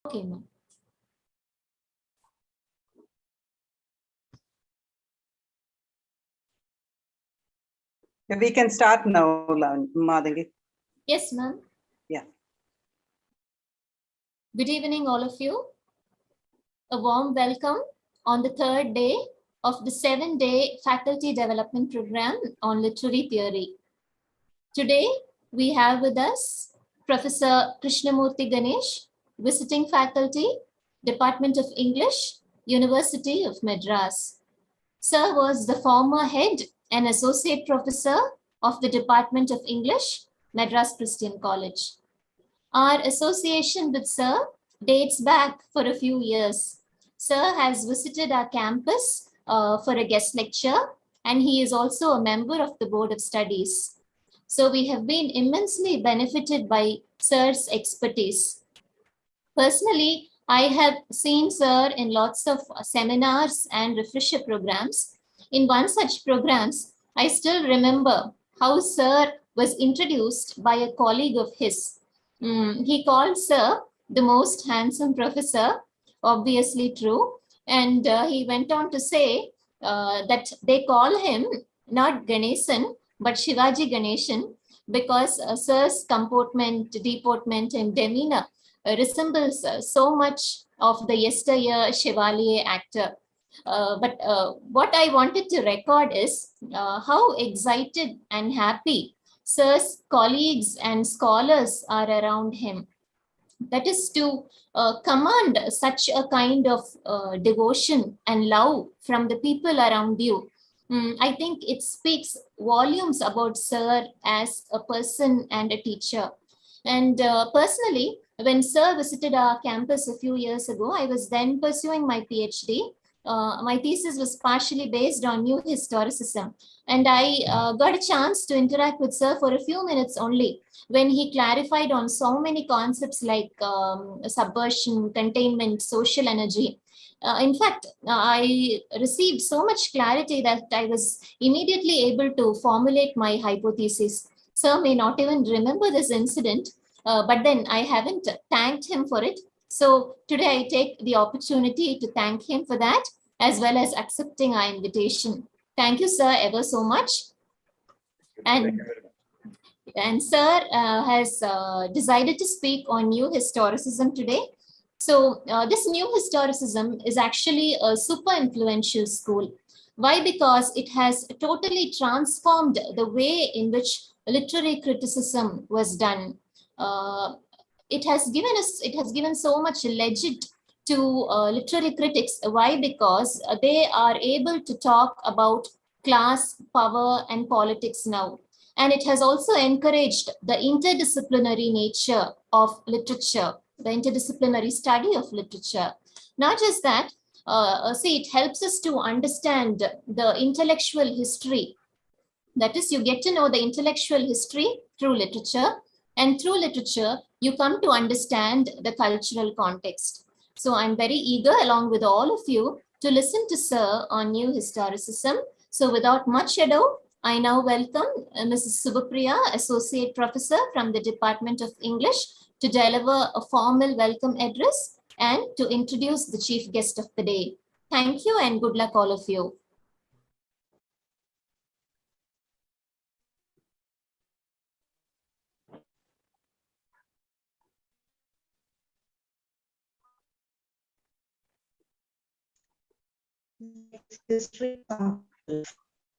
Okay, ma'am. We can start now, Madhangi. Yes, ma'am. Yeah. Good evening, all of you. A warm welcome on the third day of the 7-day faculty development program on literary theory. Today, we have with us Professor Krishnamurthy Ganesh, visiting faculty, Department of English, University of Madras. Sir was the former head and associate professor of the Department of English, Madras Christian College. Our association with Sir dates back for a few years. Sir has visited our campus for a guest lecture, and he is also a member of the Board of Studies. So we have been immensely benefited by Sir's expertise. Personally, I have seen Sir in lots of seminars and refresher programs. In one such programs, I still remember how Sir was introduced by a colleague of his. He called Sir the most handsome professor, obviously true. And he went on to say that they call him not Ganesan, but Shivaji Ganeshan, because Sir's comportment, deportment, and demeanor resembles so much of the yesteryear Chevalier actor. But what I wanted to record is how excited and happy Sir's colleagues and scholars are around him. That is to command such a kind of devotion and love from the people around you. I think it speaks volumes about Sir as a person and a teacher. And personally, when Sir visited our campus a few years ago, I was then pursuing my PhD. My thesis was partially based on New Historicism, and I got a chance to interact with Sir for a few minutes only when he clarified on so many concepts like subversion, containment, social energy. In fact, I received so much clarity that I was immediately able to formulate my hypothesis. Sir may not even remember this incident, but then I haven't thanked him for it. So today I take the opportunity to thank him for that, as well as accepting our invitation. Thank you, sir, ever so much. And sir has decided to speak on New Historicism today. So this New Historicism is actually a super influential school. Why? Because it has totally transformed the way in which literary criticism was done. It has given so much legit to literary critics. Why? Because they are able to talk about class, power, and politics now. And it has also encouraged the interdisciplinary nature of literature, the interdisciplinary study of literature. Not just that, see, it helps us to understand the intellectual history. That is, you get to know the intellectual history through literature, and through literature, you come to understand the cultural context. So I'm very eager, along with all of you, to listen to Sir on New Historicism. So without much ado, I now welcome Mrs. Subhapriya, Associate Professor from the Department of English, to deliver a formal welcome address and to introduce the chief guest of the day. Thank you and good luck, all of you. History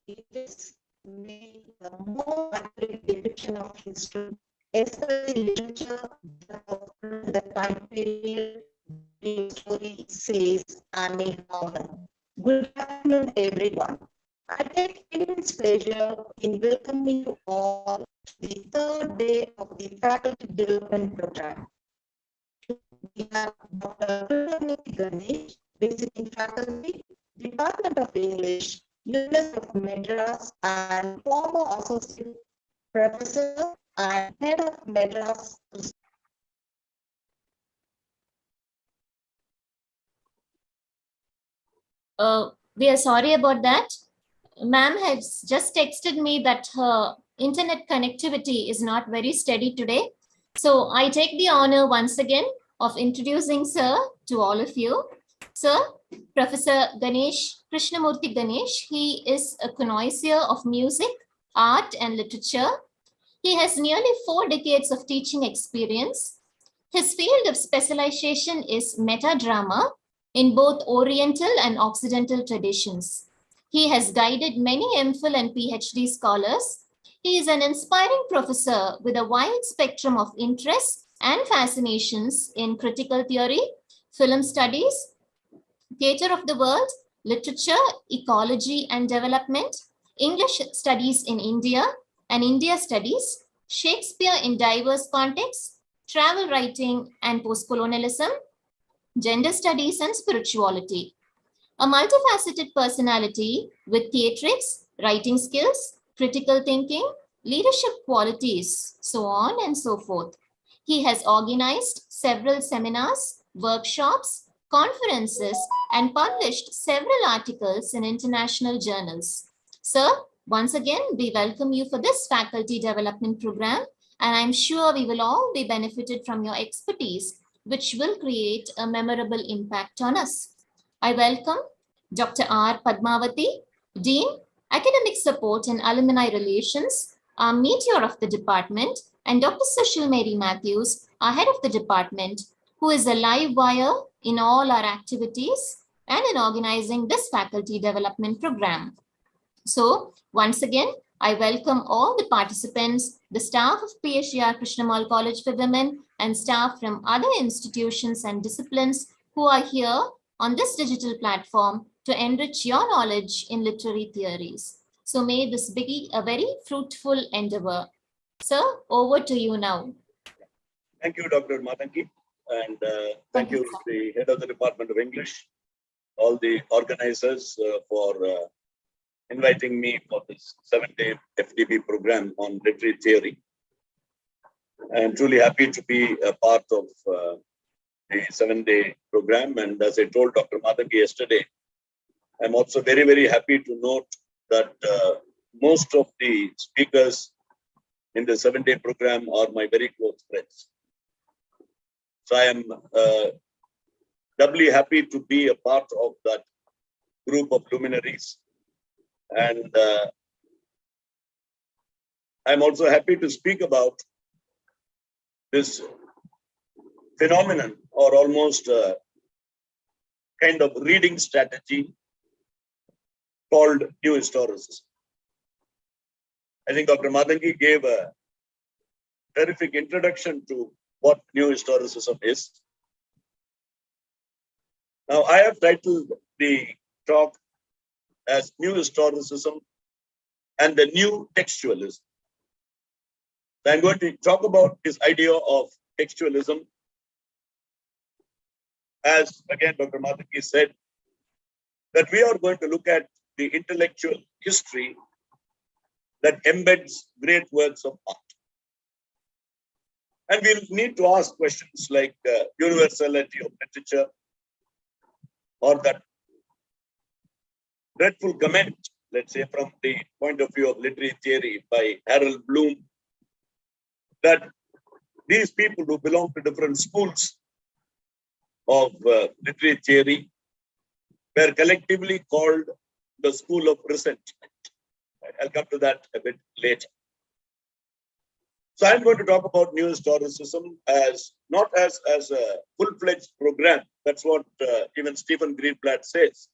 it is made the more accurate depiction of history, especially literature the time period the story says and it on. Good afternoon, everyone. I take immense pleasure in welcoming you all to the third day of the faculty development program. We have Dr. Krishnamurthy Ganesh, visiting faculty, Department of English, University of Madras, and former associate professor and head of Madras. We are sorry about that. Ma'am has just texted me that her internet connectivity is not very steady today. So I take the honor once again of introducing Sir to all of you. Sir, Professor Ganesh, Krishnamurthy Ganesh, he is a connoisseur of music, art, and literature. He has nearly 4 decades of teaching experience. His field of specialization is metadrama in both Oriental and Occidental traditions. He has guided many MPhil and PhD scholars. He is an inspiring professor with a wide spectrum of interests and fascinations in critical theory, film studies, theater of the world, literature, ecology and development, English studies in India and India studies, Shakespeare in diverse contexts, travel writing and post-colonialism, gender studies and spirituality. A multifaceted personality with theatrics, writing skills, critical thinking, leadership qualities, so on and so forth. He has organized several seminars, workshops, conferences, and published several articles in international journals. Sir, once again, we welcome you for this faculty development program, and I'm sure we will all be benefited from your expertise, which will create a memorable impact on us. I welcome Dr. R. Padmavati, Dean, Academic Support and Alumni Relations, our meteor of the department, and Dr. Sushil Mary Matthews, our head of the department, who is a live wire in all our activities and in organizing this faculty development program. So once again, I welcome all the participants, the staff of PHDR Krishnamal College for Women, and staff from other institutions and disciplines who are here on this digital platform to enrich your knowledge in literary theories. So may this be a very fruitful endeavor. Sir, over to you now. Thank you, Dr. Matangi, and thank you, the head of the Department of English, all the organizers for inviting me for this 7-day FDB program on literary theory. I'm truly happy to be a part of the 7-day program. And as I told Dr. Matangi yesterday, I'm also very, very happy to note that most of the speakers in the 7-day program are my very close friends. So I am doubly happy to be a part of that group of luminaries. And I'm also happy to speak about this phenomenon, or almost a kind of reading strategy called New Historicism. I think Dr. Matangi gave a terrific introduction to what New Historicism is. Now, I have titled the talk as New Historicism and the New Textualism. So I'm going to talk about this idea of textualism. As again, Dr. Matangi said, that we are going to look at the intellectual history that embeds great works of art. And we'll need to ask questions like universality of literature, or that dreadful comment, let's say, from the point of view of literary theory by Harold Bloom, that these people who belong to different schools of literary theory were collectively called the school of resentment. I'll come to that a bit later. So I'm going to talk about New Historicism as not as a full-fledged program. That's what even Stephen Greenblatt says.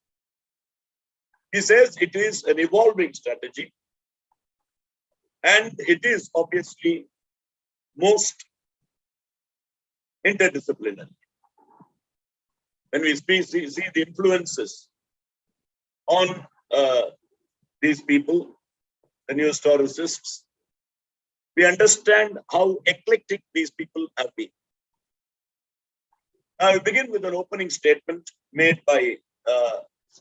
He says it is an evolving strategy, and it is obviously most interdisciplinary. When we see the influences on these people, the New Historicists, we understand how eclectic these people have been. Now, I begin with an opening statement made by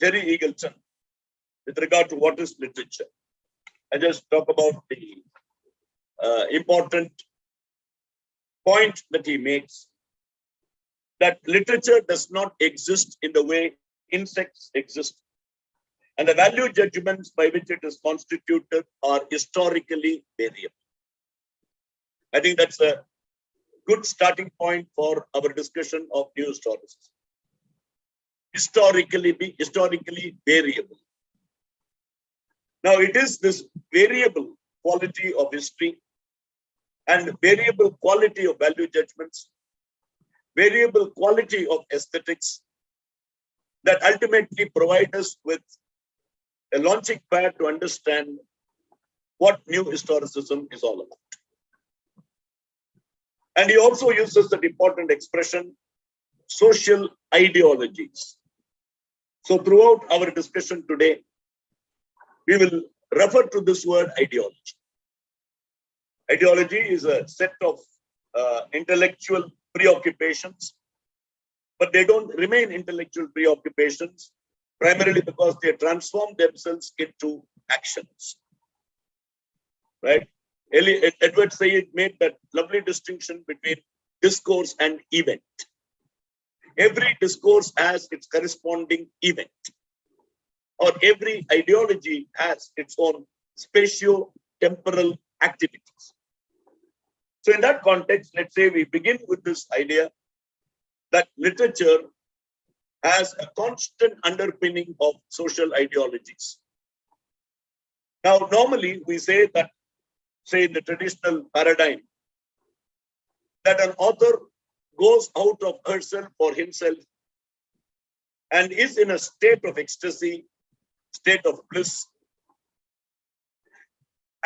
Jerry Eagleton with regard to what is literature. I just talk about the important point that he makes, that literature does not exist in the way insects exist, and the value judgments by which it is constituted are historically variable. I think that's a good starting point for our discussion of new historicism. Historically variable. Now it is this variable quality of history and variable quality of value judgments, variable quality of aesthetics that ultimately provide us with a launching pad to understand what new historicism is all about. And he also uses that important expression, social ideologies. So throughout our discussion today, we will refer to this word ideology. Ideology is a set of intellectual preoccupations, but they don't remain intellectual preoccupations, primarily because they transform themselves into actions. Right? Edward Said made that lovely distinction between discourse and event. Every discourse has its corresponding event, or every ideology has its own spatio-temporal activities. So in that context, let's say we begin with this idea that literature has a constant underpinning of social ideologies. Now, normally we say that, say in the traditional paradigm, that an author goes out of herself or himself and is in a state of ecstasy, state of bliss,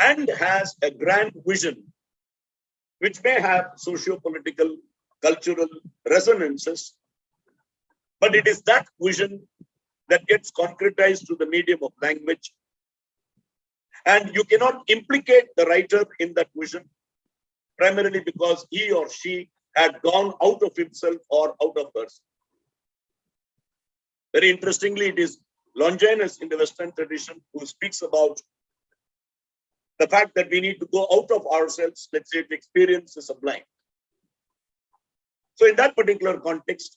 and has a grand vision, which may have socio-political, cultural resonances, but it is that vision that gets concretized through the medium of language. And you cannot implicate the writer in that vision, primarily because he or she had gone out of himself or out of herself. Very interestingly, it is Longinus in the Western tradition who speaks about the fact that we need to go out of ourselves, let's say, to experience the sublime. So in that particular context,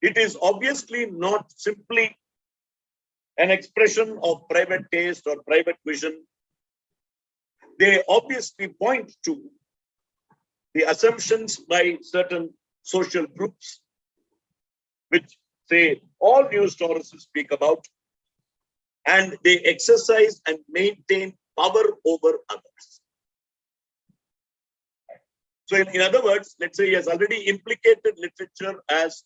it is obviously not simply an expression of private taste or private vision. They obviously point to the assumptions by certain social groups, which say all new historians speak about, and they exercise and maintain power over others. So in other words, let's say he has already implicated literature as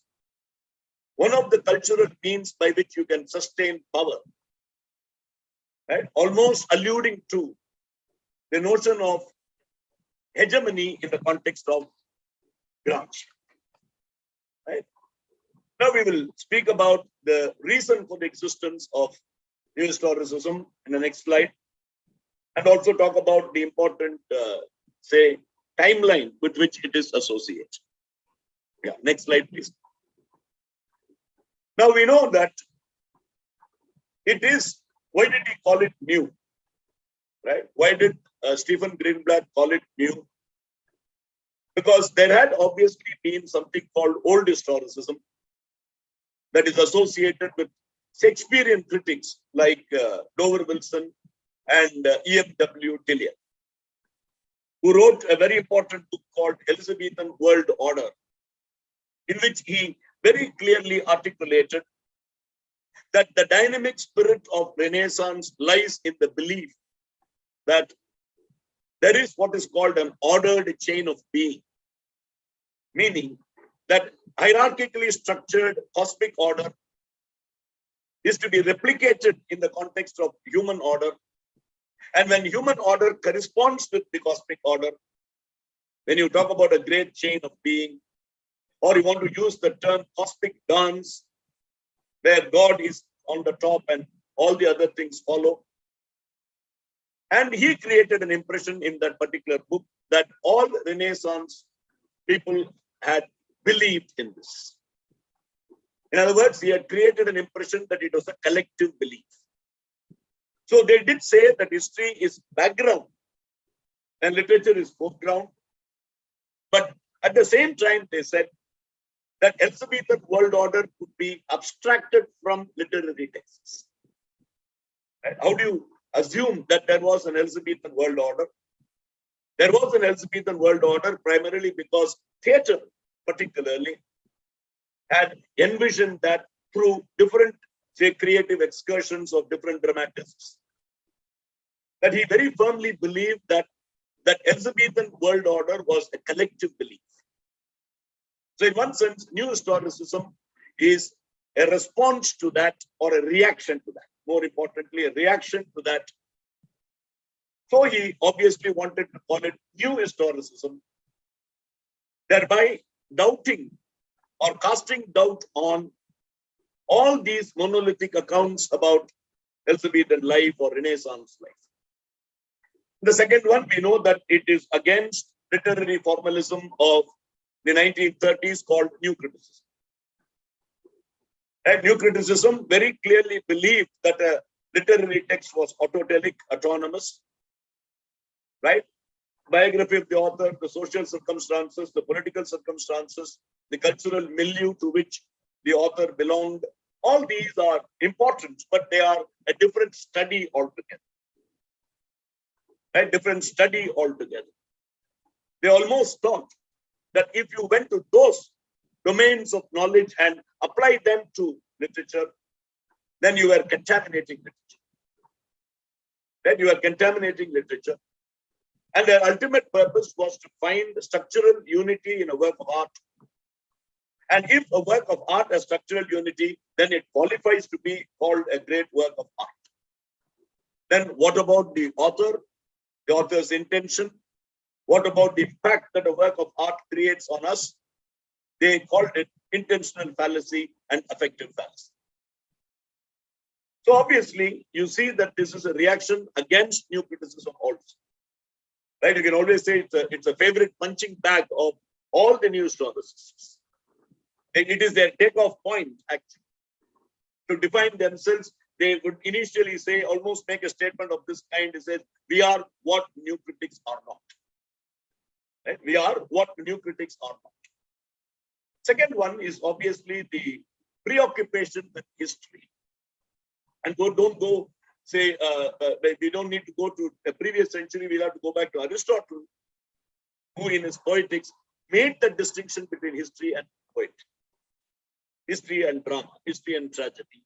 one of the cultural means by which you can sustain power, right? Almost alluding to the notion of hegemony in the context of Gramsci. Right? Now we will speak about the reason for the existence of new historicism in the next slide, and also talk about the important, say, timeline with which it is associated. Yeah, next slide, please. Now we know that it is, why did he call it new? Right? Why did Stephen Greenblatt call it new? Because there had obviously been something called old historicism that is associated with Shakespearean critics like Dover Wilson and E.F.W. Tillier, who wrote a very important book called Elizabethan World Order, in which he very clearly articulated that the dynamic spirit of Renaissance lies in the belief that there is what is called an ordered chain of being, meaning that hierarchically structured cosmic order is to be replicated in the context of human order. And when human order corresponds with the cosmic order, when you talk about a great chain of being, or you want to use the term cosmic dance, where God is on the top and all the other things follow. And he created an impression in that particular book that all Renaissance people had believed in this. In other words, he had created an impression that it was a collective belief. So they did say that history is background and literature is foreground. But at the same time, they said that Elizabethan world order could be abstracted from literary texts. Right? How do you assume that there was an Elizabethan world order? There was an Elizabethan world order primarily because theatre, particularly, had envisioned that through different, say, creative excursions of different dramatists, that he very firmly believed that that Elizabethan world order was a collective belief. So in one sense, new historicism is a response to that or a reaction to that. More importantly, a reaction to that. So he obviously wanted to call it new historicism, thereby doubting or casting doubt on all these monolithic accounts about Elizabethan life or Renaissance life. The second one, we know that it is against literary formalism of the 1930s called New Criticism. And New Criticism very clearly believed that a literary text was autotelic, autonomous, right? Biography of the author, the social circumstances, the political circumstances, the cultural milieu to which the author belonged, all these are important, but they are a different study altogether. A different study altogether. They almost thought that if you went to those domains of knowledge and applied them to literature, then you were contaminating literature. Then you are contaminating literature. And their ultimate purpose was to find structural unity in a work of art. And if a work of art has structural unity, then it qualifies to be called a great work of art. Then what about the author, the author's intention? What about the impact that a work of art creates on us? They called it intentional fallacy and affective fallacy. So obviously, you see that this is a reaction against new criticism also. Right? You can always say it's a favorite punching bag of all the new historicists. It is their takeoff point, actually. To define themselves, they would initially say, almost make a statement of this kind. It says, we are what new critics are not. Right? We are what new critics are not. Second one is obviously the preoccupation with history. And don't go, say, we don't need to go to the previous century. We'll have to go back to Aristotle, who in his Poetics made the distinction between history and poetry. History and drama, history and tragedy.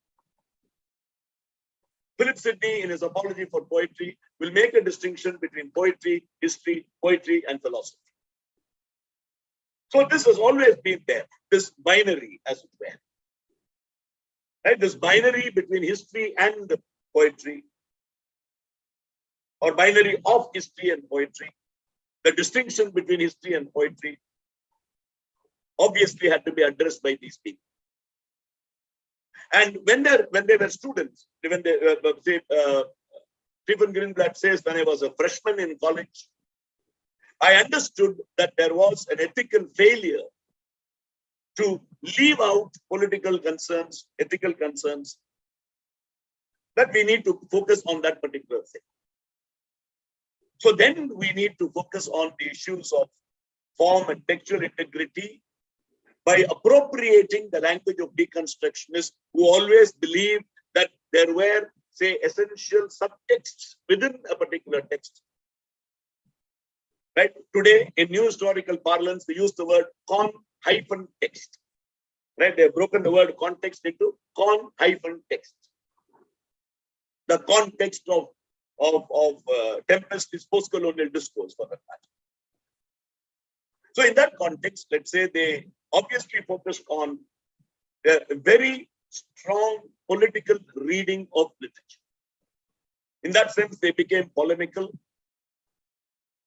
Philip Sidney, in his Apology for Poetry, will make a distinction between poetry, history, poetry, and philosophy. So this has always been there, this binary, as it were. Right? This binary between history and poetry, or binary of history and poetry, the distinction between history and poetry obviously had to be addressed by these people. And when they were students, when they say, Stephen Greenblatt says, when I was a freshman in college, I understood that there was an ethical failure to leave out political concerns, ethical concerns, that we need to focus on that particular thing. So then we need to focus on the issues of form and textual integrity by appropriating the language of deconstructionists who always believed that there were, say, essential subtexts within a particular text. Right? Today, in new historical parlance, we use the word con-text. Right? They have broken the word context into con-text. The context of Tempest is post-colonial discourse, for that matter. So in that context, let's say they obviously focused on a very strong political reading of literature. In that sense, they became polemical.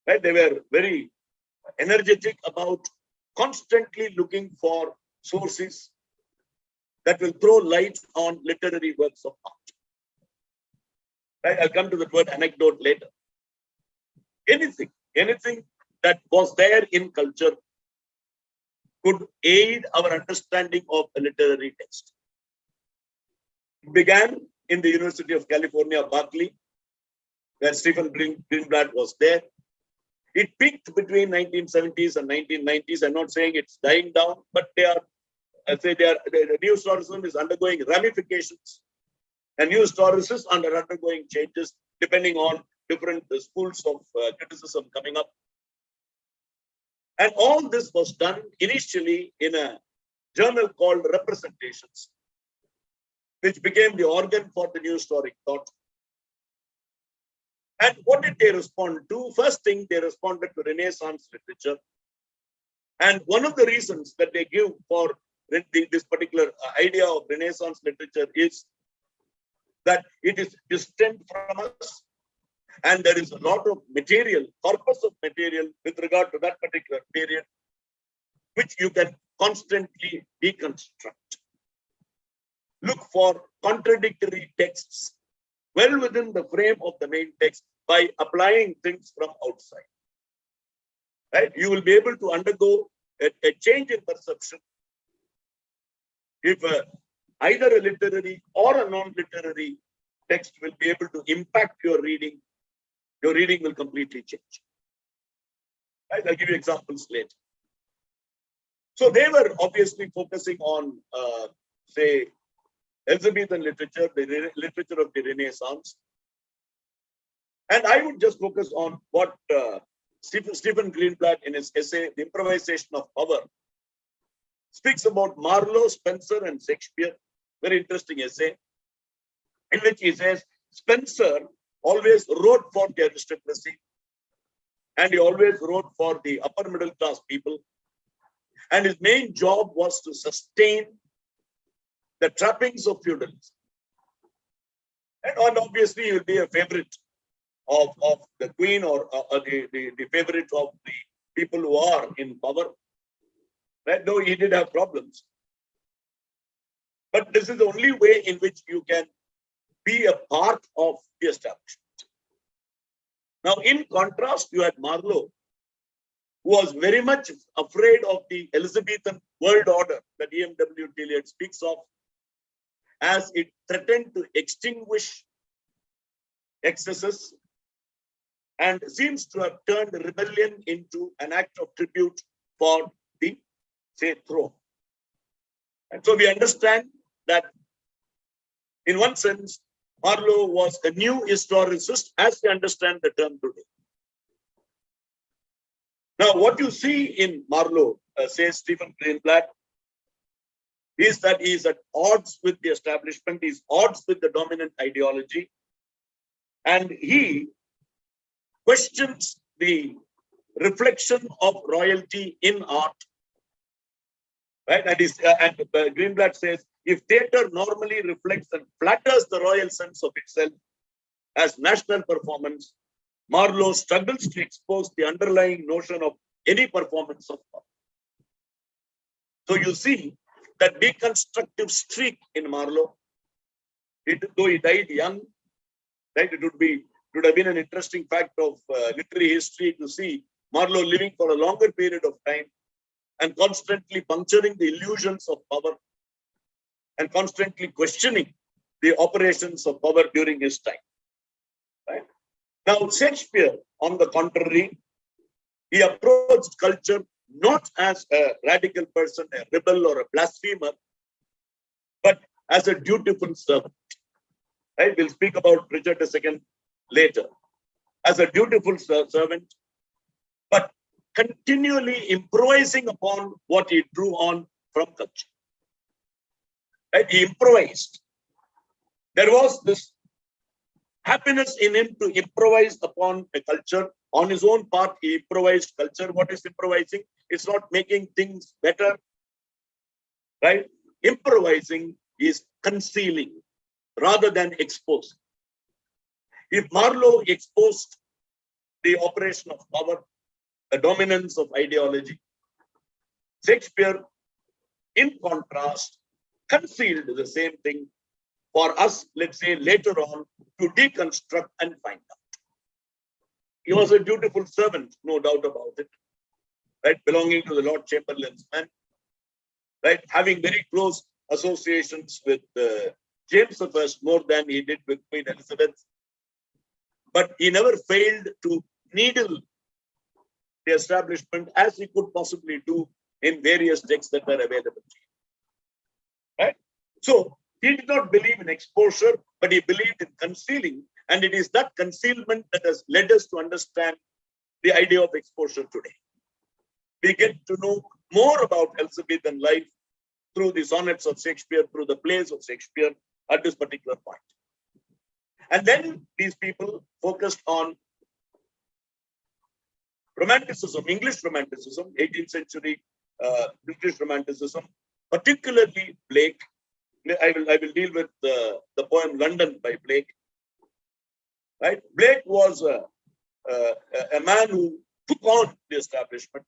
Right? They were very energetic about constantly looking for sources that will throw light on literary works of art. Right? I'll come to the word anecdote later. Anything that was there in culture could aid our understanding of a literary text. It began in the University of California, Berkeley, where Stephen Greenblatt was there. It peaked between 1970s and 1990s. I'm not saying it's dying down, but the new historicism is undergoing ramifications, and new historicists are undergoing changes depending on different schools of criticism coming up. And all this was done initially in a journal called Representations, which became the organ for the new historic thought. And what did they respond to? First thing, they responded to Renaissance literature. And one of the reasons that they give for this particular idea of Renaissance literature is that it is distant from us, and there is a lot of material, corpus of material with regard to that particular period, which you can constantly deconstruct. Look for contradictory texts well within the frame of the main text by applying things from outside. Right? You will be able to undergo a change in perception if either a literary or a non-literary text will be able to impact your reading will completely change. Right? I'll give you examples later. So they were obviously focusing on, say, Elizabethan literature, the literature of the Renaissance. And I would just focus on what Stephen Greenblatt in his essay, The Improvisation of Power, speaks about Marlowe, Spencer, and Shakespeare. Very interesting essay, in which he says Spencer always wrote for the aristocracy, and he always wrote for the upper middle class people. And his main job was to sustain the trappings of feudalism. And obviously, he will be a favorite of the queen or the favorite of the people who are in power. Right? Though he did have problems. But this is the only way in which you can be a part of the establishment. Now, in contrast, you had Marlowe, who was very much afraid of the Elizabethan world order that E.M.W. Tilliard speaks of, as it threatened to extinguish excesses and seems to have turned rebellion into an act of tribute for the, say, throne. And so we understand that, in one sense, Marlowe was a new historicist as we understand the term today. Now, what you see in Marlowe, says Stephen Greenblatt, is that he is at odds with the establishment, he is at odds with the dominant ideology, and he questions the reflection of royalty in art. Right? And Greenblatt says, if theatre normally reflects and flatters the royal sense of itself as national performance, Marlowe struggles to expose the underlying notion of any performance of art. So you see that deconstructive streak in Marlowe, though he died young, right? It would have been an interesting fact of literary history to see Marlowe living for a longer period of time and constantly puncturing the illusions of power and constantly questioning the operations of power during his time. Right? Now, Shakespeare, on the contrary, he approached culture not as a radical person, a rebel or a blasphemer, but as a dutiful servant. Right? We'll speak about Richard II later. As a dutiful servant, but continually improvising upon what he drew on from culture. Right? He improvised. There was this happiness in him to improvise upon a culture. On his own part, he improvised culture. What is improvising? It's not making things better. Right? Improvising is concealing rather than exposing. If Marlowe exposed the operation of power, the dominance of ideology, Shakespeare, in contrast, concealed the same thing for us, let's say, later on to deconstruct and find out. He was a dutiful servant, no doubt about it, right? Belonging to the Lord Chamberlain's men, right? Having very close associations with James I more than he did with Queen Elizabeth. But he never failed to needle the establishment as he could possibly do in various texts that were available. Right? So he did not believe in exposure, but he believed in concealing. And it is that concealment that has led us to understand the idea of exposure today. we get to know more about Elizabethan life through the sonnets of Shakespeare, through the plays of Shakespeare at this particular point. And then these people focused on Romanticism, English Romanticism, 18th century British Romanticism, particularly Blake. I will deal with the poem London by Blake. Right? Blake was a man who took on the establishment.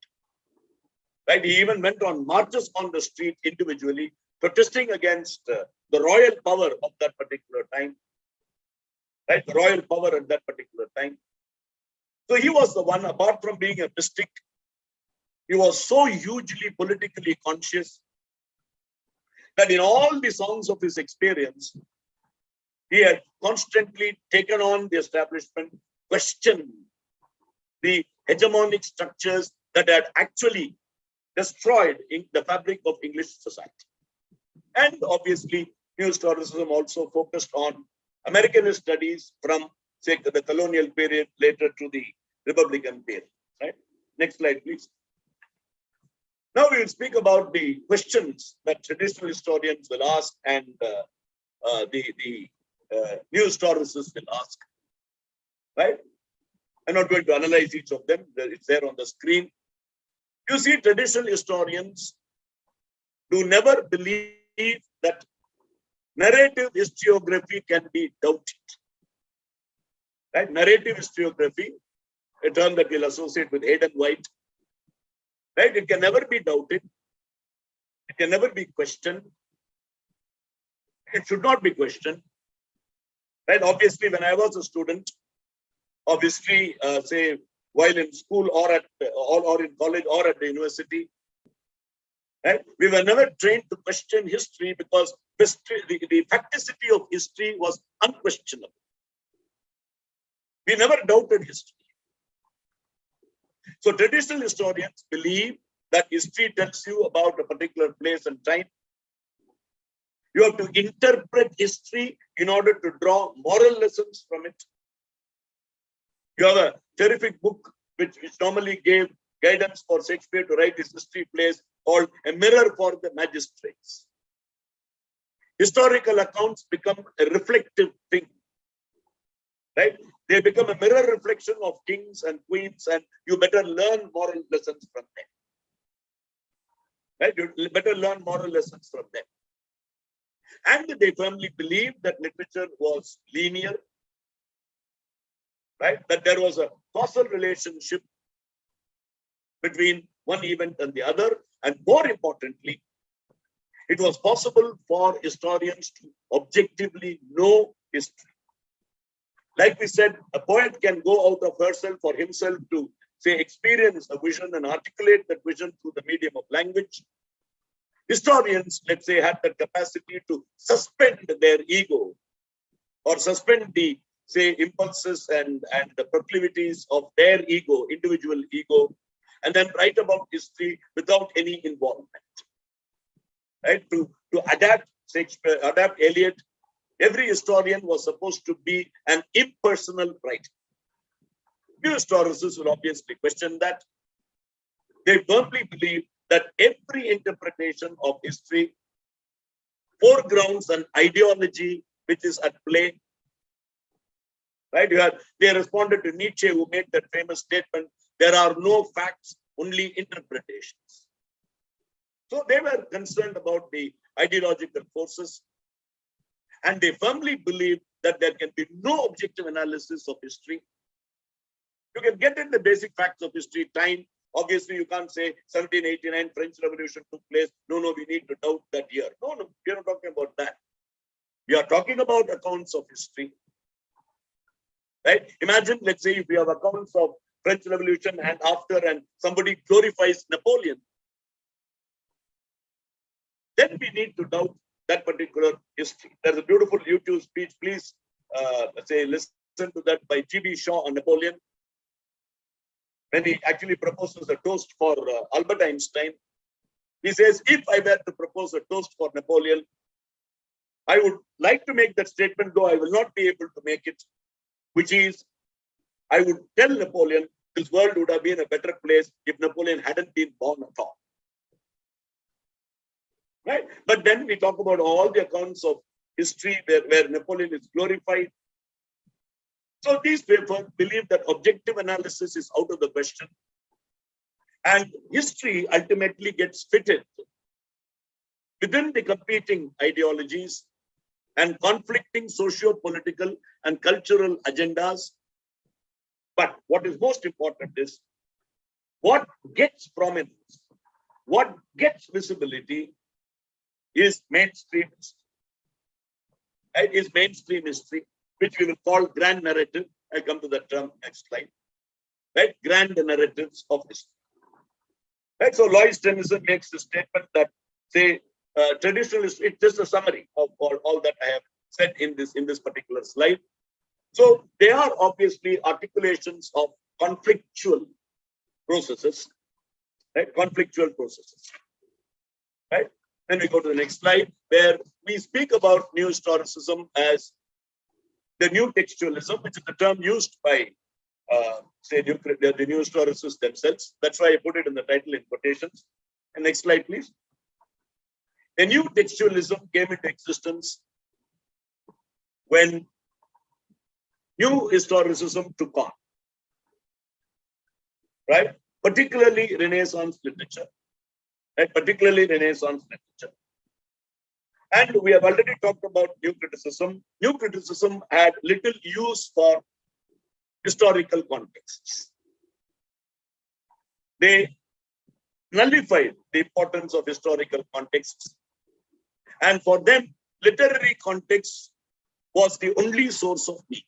Right? He even went on marches on the street individually, protesting against the royal power of that particular time. Right? The royal power at that particular time. So he was the one, apart from being a mystic, he was so hugely politically conscious that in all the songs of his experience, he had constantly taken on the establishment, questioned the hegemonic structures that had actually destroyed the fabric of English society. And obviously, New Historicism also focused on Americanist studies from, say, the colonial period later to the Republican period. Right? Next slide, please. Now we will speak about the questions that traditional historians will ask and the new historicists will ask. Right? I'm not going to analyze each of them. It's there on the screen. You see, traditional historians do never believe that narrative historiography can be doubted. Right? Narrative historiography, a term that we'll associate with Aidan White. Right? It can never be doubted. It can never be questioned. It should not be questioned. Right? Obviously, when I was a student of history, say while in school or in college or at the university, right? We were never trained to question history because history, the facticity of history was unquestionable. We never doubted history. So traditional historians believe that history tells you about a particular place and time. You have to interpret history in order to draw moral lessons from it. You have a terrific book which normally gave guidance for Shakespeare to write his history plays called A Mirror for the Magistrates. Historical accounts become a reflective thing. Right? They become a mirror reflection of kings and queens, and you better learn moral lessons from them. Right? You better learn moral lessons from them. And they firmly believed that literature was linear, right? That there was a causal relationship between one event and the other, and more importantly, it was possible for historians to objectively know history. Like we said, a poet can go out of herself or himself to, say, experience a vision and articulate that vision through the medium of language. Historians, let's say, had the capacity to suspend their ego or suspend the, say, impulses and the proclivities of their ego, individual ego, and then write about history without any involvement. Right? To adapt Shakespeare, adapt Eliot, every historian was supposed to be an impersonal writer. New historians will obviously question that. They firmly believe that every interpretation of history foregrounds an ideology which is at play. Right? They responded to Nietzsche, who made that famous statement, there are no facts, only interpretations. So they were concerned about the ideological forces, and they firmly believed that there can be no objective analysis of history. You can get in the basic facts of history, time. Obviously, you can't say 1789 French Revolution took place. No, we need to doubt that year. No, we are not talking about that. We are talking about accounts of history. Right? Imagine, let's say, if we have accounts of French Revolution and after, and somebody glorifies Napoleon, then we need to doubt that particular history. There's a beautiful YouTube speech. Please, listen to that by G.B. Shaw on Napoleon, when he actually proposes a toast for Albert Einstein. He says, if I were to propose a toast for Napoleon, I would like to make that statement, though I will not be able to make it, which is, I would tell Napoleon this world would have been a better place if Napoleon hadn't been born at all. Right? But then we talk about all the accounts of history where Napoleon is glorified. So these papers believe that objective analysis is out of the question. And history ultimately gets fitted within the competing ideologies and conflicting socio-political and cultural agendas. But what is most important is what gets prominence, what gets visibility is mainstream history. It is mainstream history, which we will call grand narrative. I'll come to that term next slide. Right? Grand narratives of history. Right? So Lois Tennyson makes the statement that, say, traditional history, it's just a summary of all that I have said in this particular slide. So they are obviously articulations of conflictual processes, right? Conflictual processes, right? Then we go to the next slide, where we speak about new historicism as the new textualism, which is the term used by, say, the new historicists themselves. That's why I put it in the title in quotations. And next slide, please. A new textualism came into existence when new historicism took on, right? Particularly Renaissance literature, right? Particularly Renaissance literature. And we have already talked about new criticism. New criticism had little use for historical contexts. They nullified the importance of historical contexts. And for them, literary context was the only source of meaning.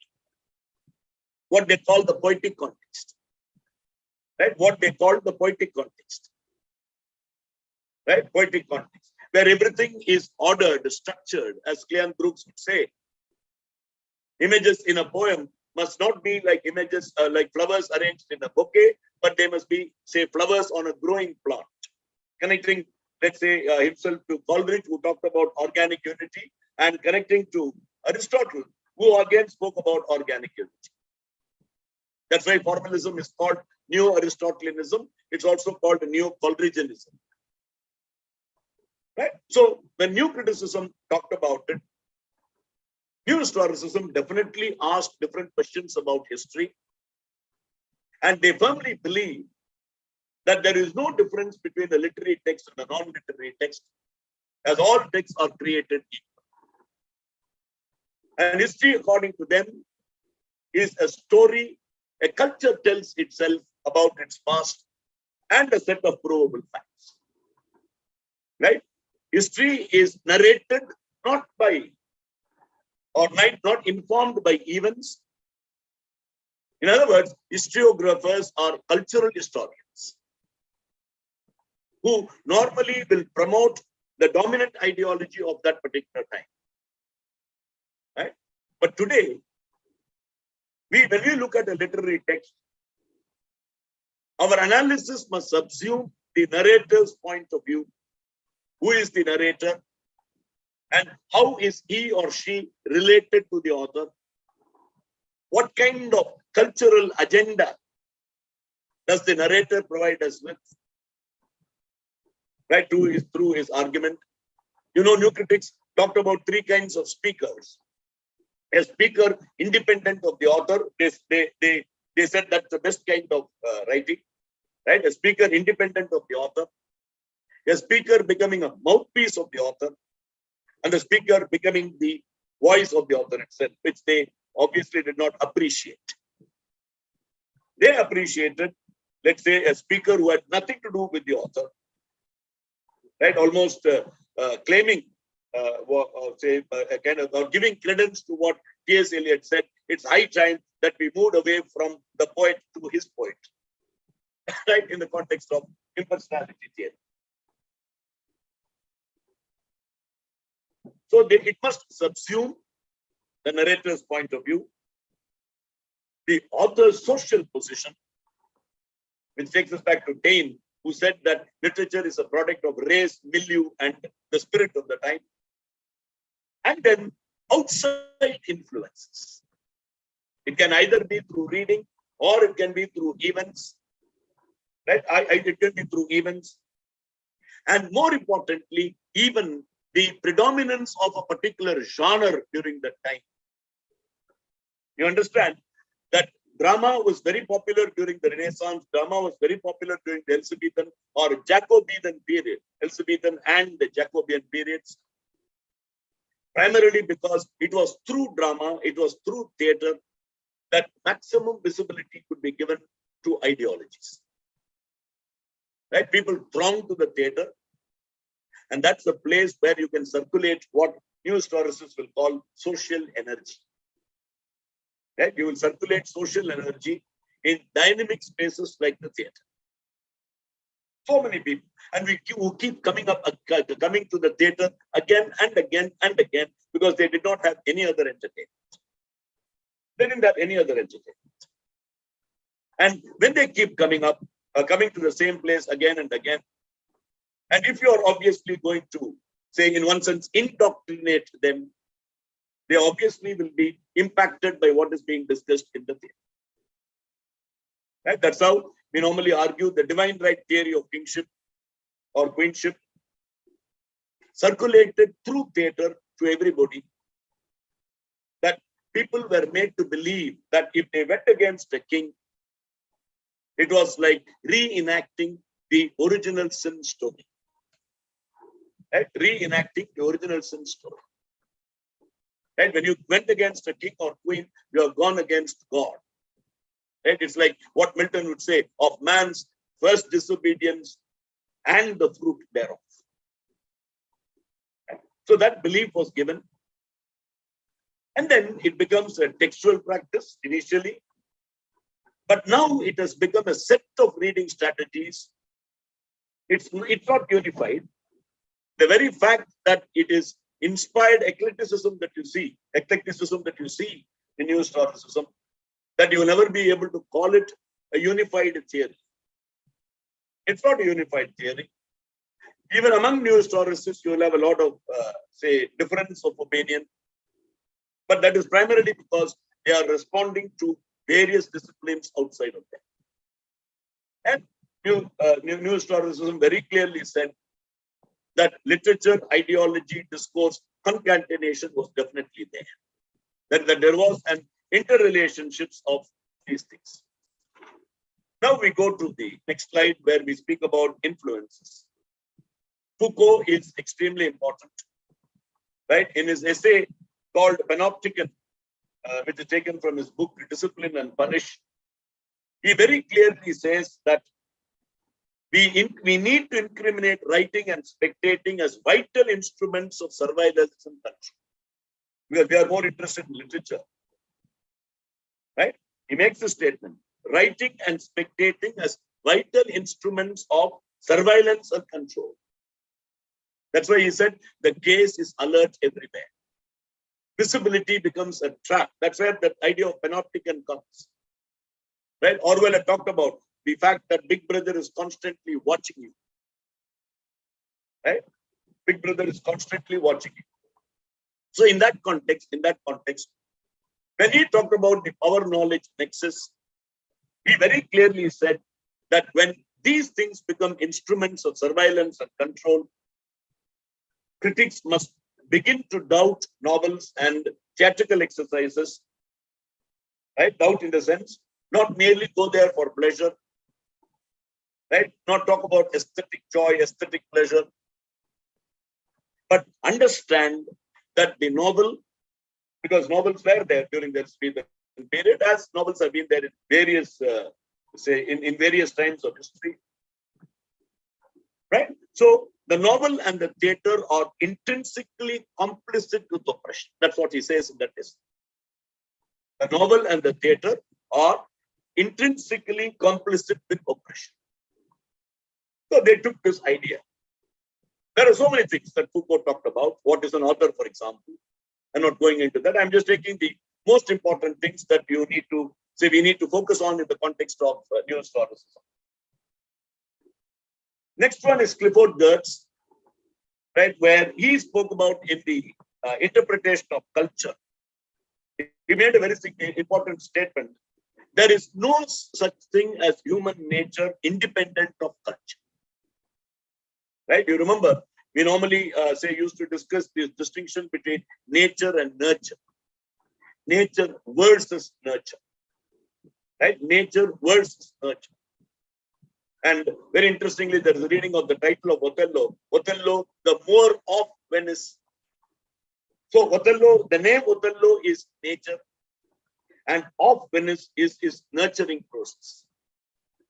What they call the poetic context. Right? What they call the poetic context. Right? Poetic context. Where everything is ordered, structured, as Cleon Brooks would say. Images in a poem must not be like images like flowers arranged in a bouquet, but they must be, say, flowers on a growing plant. Connecting, let's say, himself to Coleridge, who talked about organic unity, and connecting to Aristotle, who again spoke about organic unity. That's why formalism is called Neo-Aristotelianism. It's also called Neo-Coleridgeanism. Right? So when new criticism talked about it, new historicism definitely asked different questions about history. And they firmly believe that there is no difference between a literary text and a non-literary text, as all texts are created equal. And history, according to them, is a story. A culture tells itself about its past and a set of provable facts. Right? History is narrated not by or not informed by events. In other words, historiographers are cultural historians who normally will promote the dominant ideology of that particular time. Right? But today, when we look at a literary text, our analysis must subsume the narrator's point of view. Who is the narrator? And how is he or she related to the author? What kind of cultural agenda does the narrator provide us with? Right, through his argument. You know, new critics talked about three kinds of speakers. A speaker independent of the author, they said that's the best kind of writing. Right? A speaker independent of the author. A speaker becoming a mouthpiece of the author. And the speaker becoming the voice of the author itself, which they obviously did not appreciate. They appreciated, let's say, a speaker who had nothing to do with the author, right? Almost claiming, or giving credence to what T.S. Eliot said. It's high time that we moved away from the poet to his poet, right? In the context of impersonality theory. So it must subsume the narrator's point of view, the author's social position, which takes us back to Taine, who said that literature is a product of race, milieu, and the spirit of the time. And then outside influences. It can either be through reading or it can be through events, right? It can be through events. And more importantly, even the predominance of a particular genre during that time. You understand that drama was very popular during the Renaissance, drama was very popular during the Elizabethan or Jacobean period, Elizabethan and the Jacobean periods, primarily because it was through drama, it was through theater that maximum visibility could be given to ideologies. Right? People throng to the theater, and that's the place where you can circulate what new historicists will call social energy. Right? You will circulate social energy in dynamic spaces like the theater. So many people, and we keep coming to the theater again and again and again because they did not have any other entertainment. They didn't have any other entertainment. And when they keep coming to the same place again and again, and if you are obviously going to, say, in one sense, indoctrinate them, they obviously will be impacted by what is being discussed in the theater. Right? That's how we normally argue the divine right theory of kingship or queenship circulated through theater to everybody, that people were made to believe that if they went against a king, it was like reenacting the original sin story. Right? Reenacting the original sin story. Right? When you went against a king or queen, you have gone against God. Right? It's like what Milton would say, of man's first disobedience and the fruit thereof. Right? So that belief was given. And then it becomes a textual practice initially. But now it has become a set of reading strategies. It's not unified. The very fact that it is inspired eclecticism that you see in New Historicism, that you will never be able to call it a unified theory. It's not a unified theory. Even among New Historicists, you will have a lot of, say, difference of opinion. But that is primarily because they are responding to various disciplines outside of them. And New Historicism very clearly said that literature, ideology, discourse, concatenation was definitely there. That there was an interrelationships of these things. Now we go to the next slide where we speak about influences. Foucault is extremely important, right? In his essay called Panopticon, which is taken from his book Discipline and Punish, he very clearly says that we need to incriminate writing and spectating as vital instruments of surveillance and control, because we are more interested in literature. Right? He makes a statement: writing and spectating as vital instruments of surveillance and control. That's why he said the gaze is alert everywhere. Visibility becomes a trap. That's where that idea of panopticon comes. Right? Orwell had talked about the fact that Big Brother is constantly watching you. Right? Big Brother is constantly watching you. So in that context, when he talked about the power knowledge nexus, he very clearly said that when these things become instruments of surveillance and control, critics must begin to doubt novels and theatrical exercises. Right? Doubt in the sense, not merely go there for pleasure, right? Not talk about aesthetic joy, aesthetic pleasure, but understand that the novel, because novels were there during the period, as novels have been there in various, in various times of history, right? So the novel and the theater are intrinsically complicit with oppression. That's what he says in that essay. The novel and the theater are intrinsically complicit with oppression. So they took this idea. There are so many things that Foucault talked about. What is an author, for example? I'm not going into that. I'm just taking the most important things that you need to say we need to focus on in the context of New Historicism. Next one is Clifford Geertz, right, where he spoke about in the interpretation of culture. He made a very important statement There is no such thing as human nature independent of culture. Right? You remember, we normally used to discuss this distinction between nature and nurture. Nature versus nurture. Right? Nature versus nurture. And very interestingly, there is a reading of the title of Othello. Othello, the Moor of Venice. So Othello, the name Othello is nature, and of Venice is nurturing process.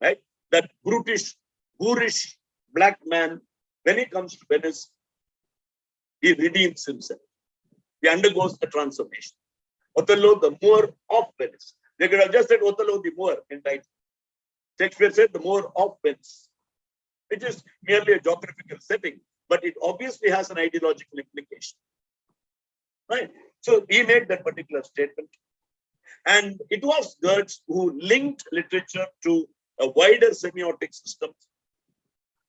Right? That brutish, boorish black man, when he comes to Venice, he redeems himself. He undergoes a transformation. Othello, the Moor of Venice. They could have just said Othello the Moor in title. Shakespeare said the Moor of Venice, which is merely a geographical setting, but it obviously has an ideological implication. Right? So he made that particular statement. And it was Goethe who linked literature to a wider semiotic system.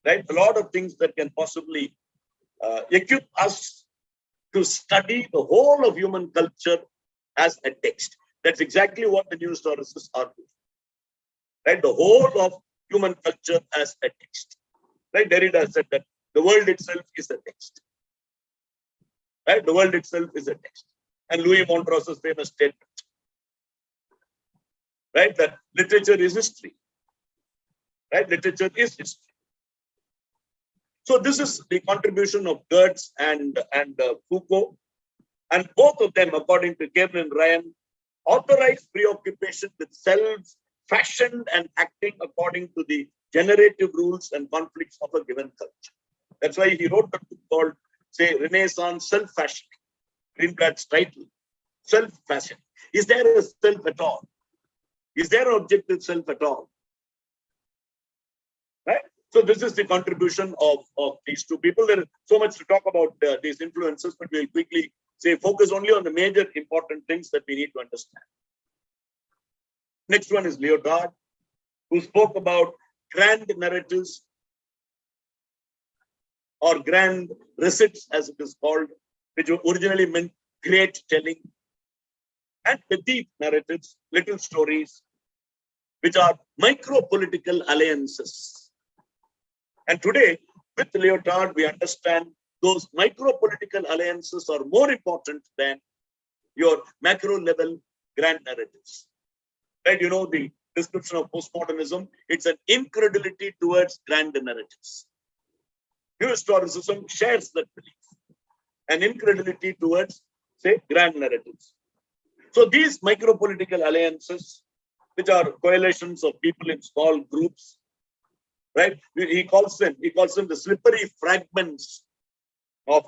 Right? A lot of things that can possibly equip us to study the whole of human culture as a text. That's exactly what the new historicists are doing. Right? The whole of human culture as a text. Right? Derrida said that the world itself is a text. Right? The world itself is a text. And Louis Montrose's famous statement, right? That literature is history. Right? Literature is history. So this is the contribution of Goethe and Foucault. And both of them, according to Kevin and Ryan, authorize preoccupation with self, fashioned and acting according to the generative rules and conflicts of a given culture. That's why he wrote a book called, say, Renaissance Self-Fashioning. Greenblatt's title, Self-Fashioning. Is there a self at all? Is there an objective self at all? Right? So this is the contribution of these two people. There is so much to talk about these influences, but we'll quickly say focus only on the major important things that we need to understand. Next one is Lyotard, who spoke about grand narratives or grand receipts, as it is called, which originally meant great telling, and petit narratives, little stories, which are micro-political alliances. And today, with Lyotard, we understand those micro-political alliances are more important than your macro-level grand narratives. Right? You know the description of postmodernism, it's an incredulity towards grand narratives. New historicism shares that belief, an incredulity towards, say, grand narratives. So these micro-political alliances, which are coalitions of people in small groups, right? He calls them the slippery fragments of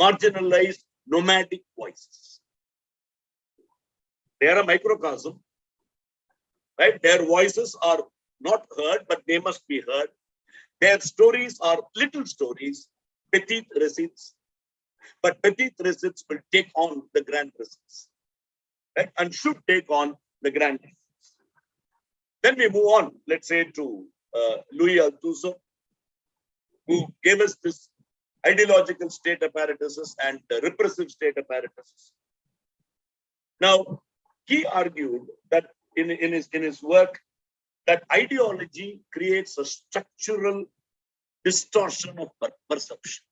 marginalized nomadic voices. They are a microcosm, right? Their voices are not heard, but they must be heard. Their stories are little stories, petit receipts, but petit receipts will take on the grand receipts, right? And should take on the grand receipts. Then we move on, let's say, to Louis Althusser, who gave us this ideological state apparatuses and repressive state apparatuses. Now, he argued that in his work, that ideology creates a structural distortion of perception.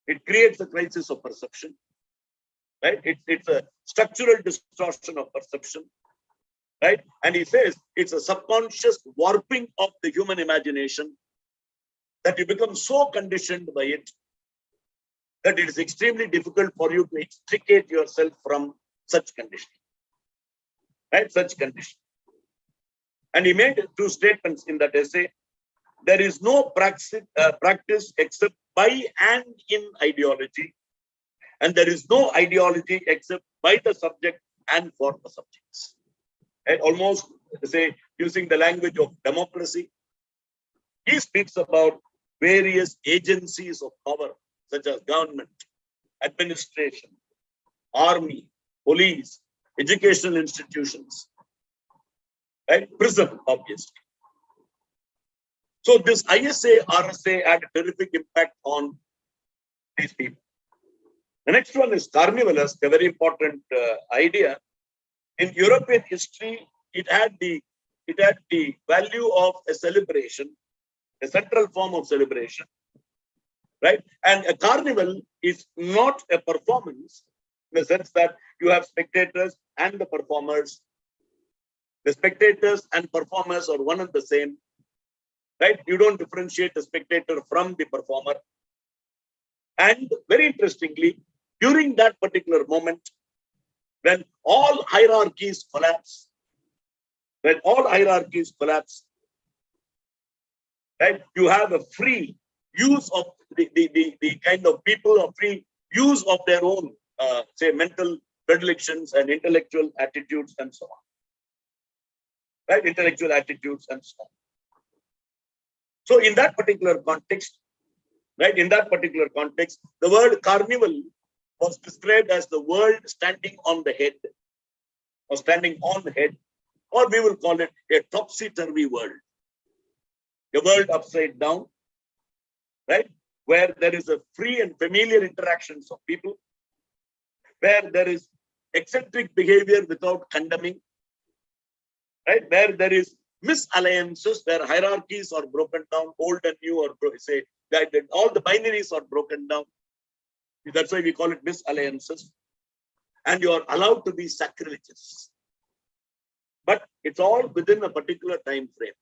It creates a crisis of perception, right? It's a structural distortion of perception, right? And he says it's a subconscious warping of the human imagination that you become so conditioned by it that it is extremely difficult for you to extricate yourself from such conditioning, right? Such conditioning. And he made two statements in that essay. There is no practice except by and in ideology, and there is no ideology except by the subject and for the subjects. And almost, say, using the language of democracy, he speaks about various agencies of power, such as government, administration, army, police, educational institutions, right? Prison, obviously. So this ISA, RSA had a terrific impact on these people. The next one is carnivalesque, a very important idea. In European history, it had the value of a celebration, a central form of celebration, right? And a carnival is not a performance in the sense that you have spectators and the performers. The spectators and performers are one and the same, right? You don't differentiate the spectator from the performer. And very interestingly, during that particular moment, when all hierarchies collapse, right? You have a free use of the kind of people, of free use of their own, say, mental predilections and intellectual attitudes and so on. Right? Intellectual attitudes and so on. So in that particular context, right? In that particular context, the word carnival was described as the world standing on the head, or standing on the head, or we will call it a topsy-turvy world. A world upside down, right? Where there is a free and familiar interactions of people, where there is eccentric behavior without condemning, right? Where there is misalliances, where hierarchies are broken down, old and new, or say that all the binaries are broken down. That's why we call it misalliances. And you are allowed to be sacrilegious. But it's all within a particular time frame.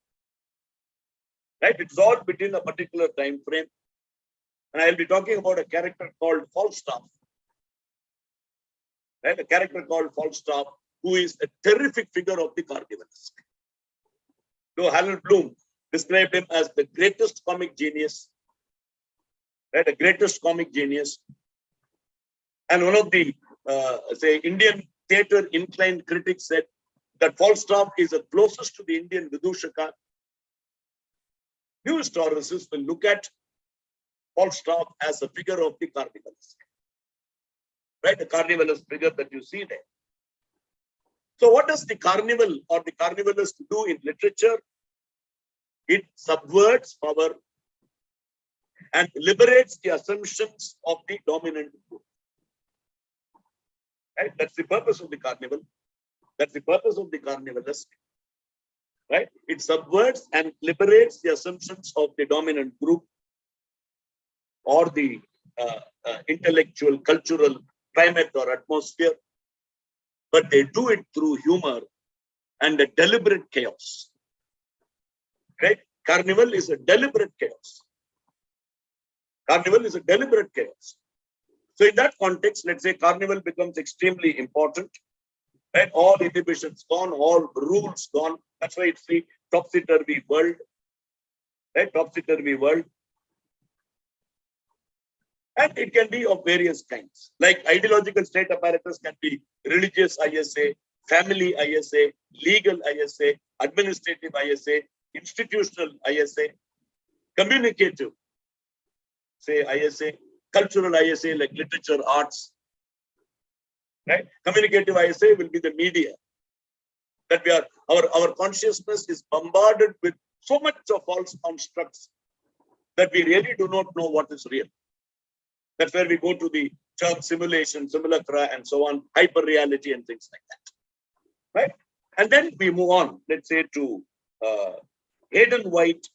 Right? It's all within a particular time frame. And I'll be talking about a character called Falstaff. Right? A character called Falstaff, who is a terrific figure of the carnivalesque. So Harold Bloom described him as the greatest comic genius. Right? The greatest comic genius. And one of the, say, Indian theatre inclined critics said that Falstaff is the closest to the Indian Vidushaka. New historicists will look at Falstaff as a figure of the carnivalesque. Right? The carnivalesque figure that you see there. So what does the carnival or the carnivalesque do in literature? It subverts power and liberates the assumptions of the dominant group. Right? That's the purpose of the carnival. That's the purpose of the carnivalesque. Right? It subverts and liberates the assumptions of the dominant group or the intellectual, cultural climate or atmosphere. But they do it through humor and a deliberate chaos. Right? Carnival is a deliberate chaos. Carnival is a deliberate chaos. So in that context, let's say carnival becomes extremely important. Right? All inhibitions gone, all rules gone. That's why it's the topsy-turvy world. Right? Topsy-turvy world. And it can be of various kinds. Like ideological state apparatus can be religious ISA, family ISA, legal ISA, administrative ISA, institutional ISA, communicative, say ISA, cultural ISA like literature, arts. Right? Communicative ISA will be the media. That we are, our consciousness is bombarded with so much of false constructs that we really do not know what is real. That's where we go to the term simulation, simulacra, and so on, hyper reality and things like that. Right? And then we move on, let's say, to Hayden White,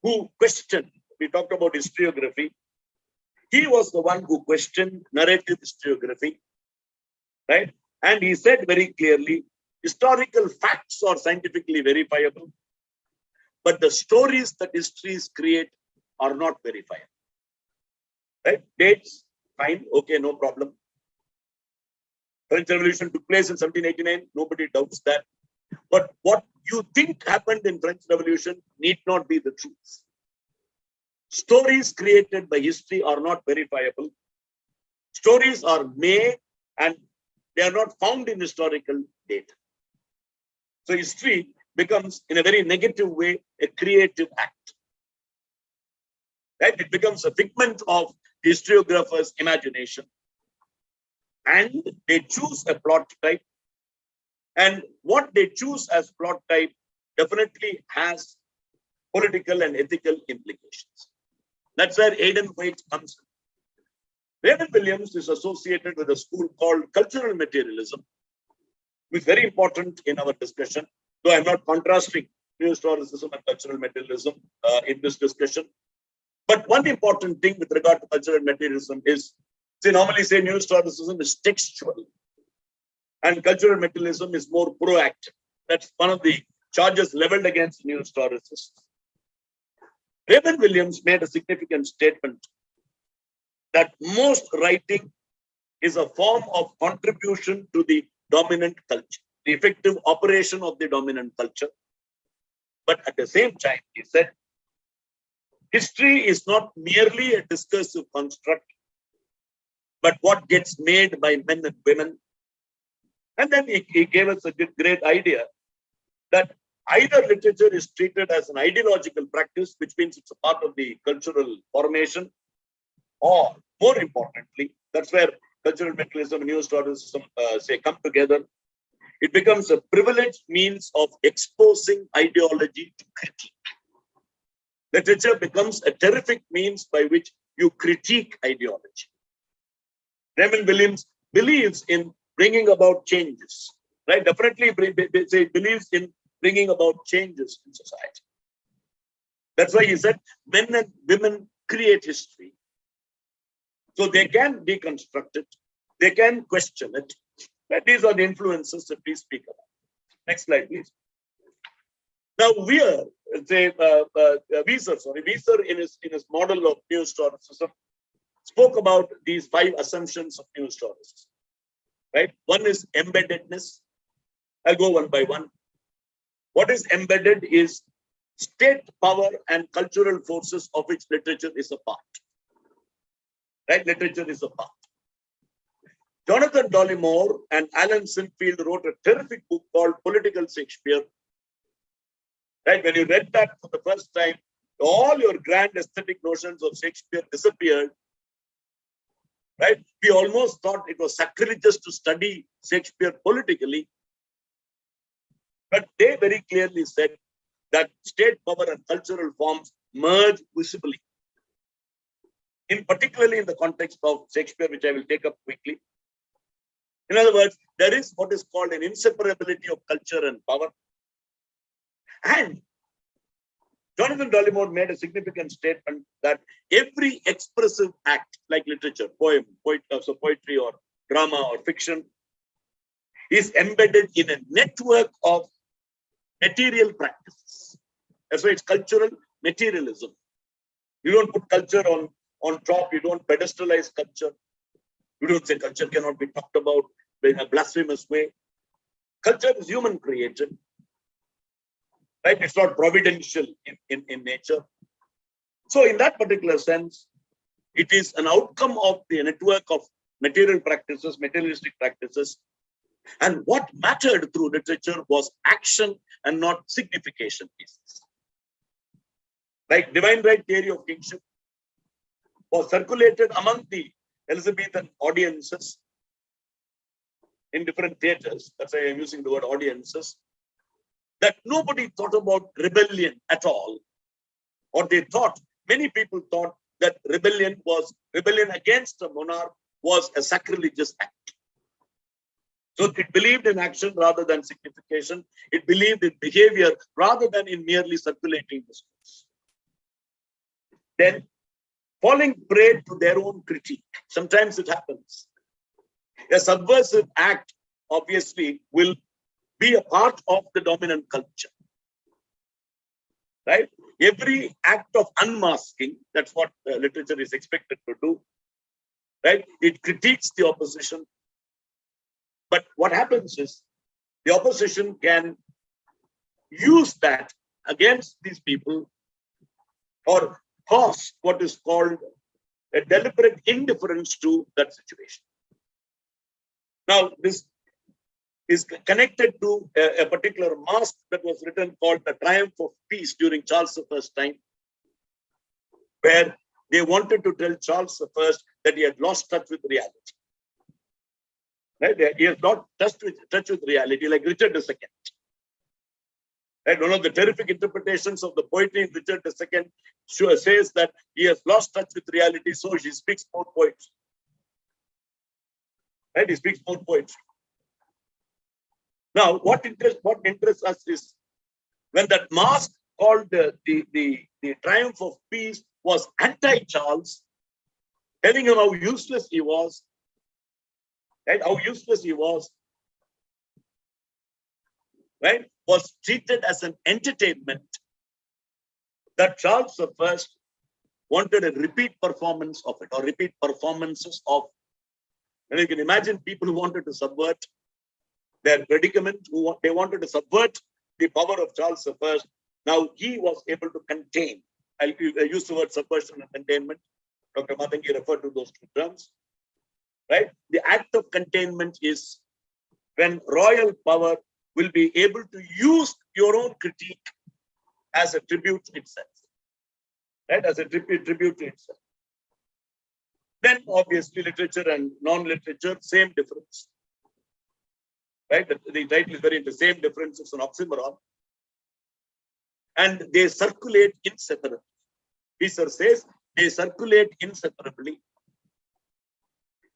who questioned, we talked about historiography. He was the one who questioned narrative historiography. Right? And he said very clearly, historical facts are scientifically verifiable, but the stories that histories create are not verifiable. Right? Dates, fine, okay, no problem. French Revolution took place in 1789, nobody doubts that. But what you think happened in French Revolution need not be the truth. Stories created by history are not verifiable. Stories are made and they are not found in historical data. So history becomes, in a very negative way, a creative act. Right? It becomes a figment of historiographers' imagination. And they choose a plot type. And what they choose as plot type definitely has political and ethical implications. That's where Hayden White comes in. Raymond Williams is associated with a school called cultural materialism. which is very important in our discussion, though I'm not contrasting new historicism and cultural materialism in this discussion. But one important thing with regard to cultural materialism is, they normally say new historicism is textual and cultural materialism is more proactive. That's one of the charges leveled against new historicists. Raymond Williams made a significant statement that most writing is a form of contribution to the dominant culture, the effective operation of the dominant culture. But at the same time, he said, history is not merely a discursive construct, but what gets made by men and women. And then he gave us a great idea that either literature is treated as an ideological practice, which means it's a part of the cultural formation, or more importantly, that's where cultural materialism and new historicism come together. It becomes a privileged means of exposing ideology to critique. Literature becomes a terrific means by which you critique ideology. Raymond Williams believes in bringing about changes, right? Definitely believes in bringing about changes in society. That's why he said men and women create history. So they can deconstruct it, they can question it. But these are the influences that we speak about. Next slide, please. Now, Wieser in his model of new historicism spoke about these 5 assumptions of new historicism. Right? One is embeddedness. I'll go one by one. What is embedded is state power and cultural forces of which literature is a part. Right? Literature is a part. Jonathan Dollimore and Alan Sinfield wrote a terrific book called Political Shakespeare. Right? When you read that for the first time, all your grand aesthetic notions of Shakespeare disappeared. Right? We almost thought it was sacrilegious to study Shakespeare politically. But they very clearly said that state power and cultural forms merge visibly. Particularly in the context of Shakespeare, which I will take up quickly. In other words, there is what is called an inseparability of culture and power. And Jonathan Dollimore made a significant statement that every expressive act, like literature, poetry or drama or fiction, is embedded in a network of material practices. That's why it's cultural materialism. You don't put culture on top, you don't pedestalize culture. You don't say culture cannot be talked about in a blasphemous way. Culture is human created. Right? It's not providential in nature. So in that particular sense, it is an outcome of the network of material practices, materialistic practices. And what mattered through literature was action and not signification pieces. Like divine right theory of kingship was circulated among the Elizabethan audiences in different theaters. That's why I'm using the word audiences. That nobody thought about rebellion at all. Or many people thought that rebellion against a monarch was a sacrilegious act. So it believed in action rather than signification. It believed in behavior rather than in merely circulating discourse. Then falling prey to their own critique. Sometimes it happens. A subversive act obviously will be a part of the dominant culture. Right? Every act of unmasking, that's what literature is expected to do. Right? It critiques the opposition. But what happens is the opposition can use that against these people or cause what is called a deliberate indifference to that situation. Now, this is connected to a particular masque that was written called The Triumph of Peace during Charles I's time, where they wanted to tell Charles I that he had lost touch with reality. Right? He has not touch with reality like Richard II. Right? One of the terrific interpretations of the poetry in Richard II says that he has lost touch with reality, so he speaks more poetry. Right? He speaks more poetry. Now, what interests us is when that mask called the Triumph of Peace was anti-Charles, telling him how useless he was, right? How useless he was, right? Was treated as an entertainment. That Charles I wanted a repeat performance of it, or repeat performances of. And you can imagine people who wanted to subvert their predicament, they wanted to subvert the power of Charles I. Now he was able to contain. I use the word subversion and containment. Dr. Matangi referred to those two terms, right? The act of containment is when royal power will be able to use your own critique as a tribute to itself, right? As a tribute to itself. Then obviously literature and non-literature, same difference, right? The title is very interesting. Same difference, it's an oxymoron. And they circulate inseparably. Visser says they circulate inseparably.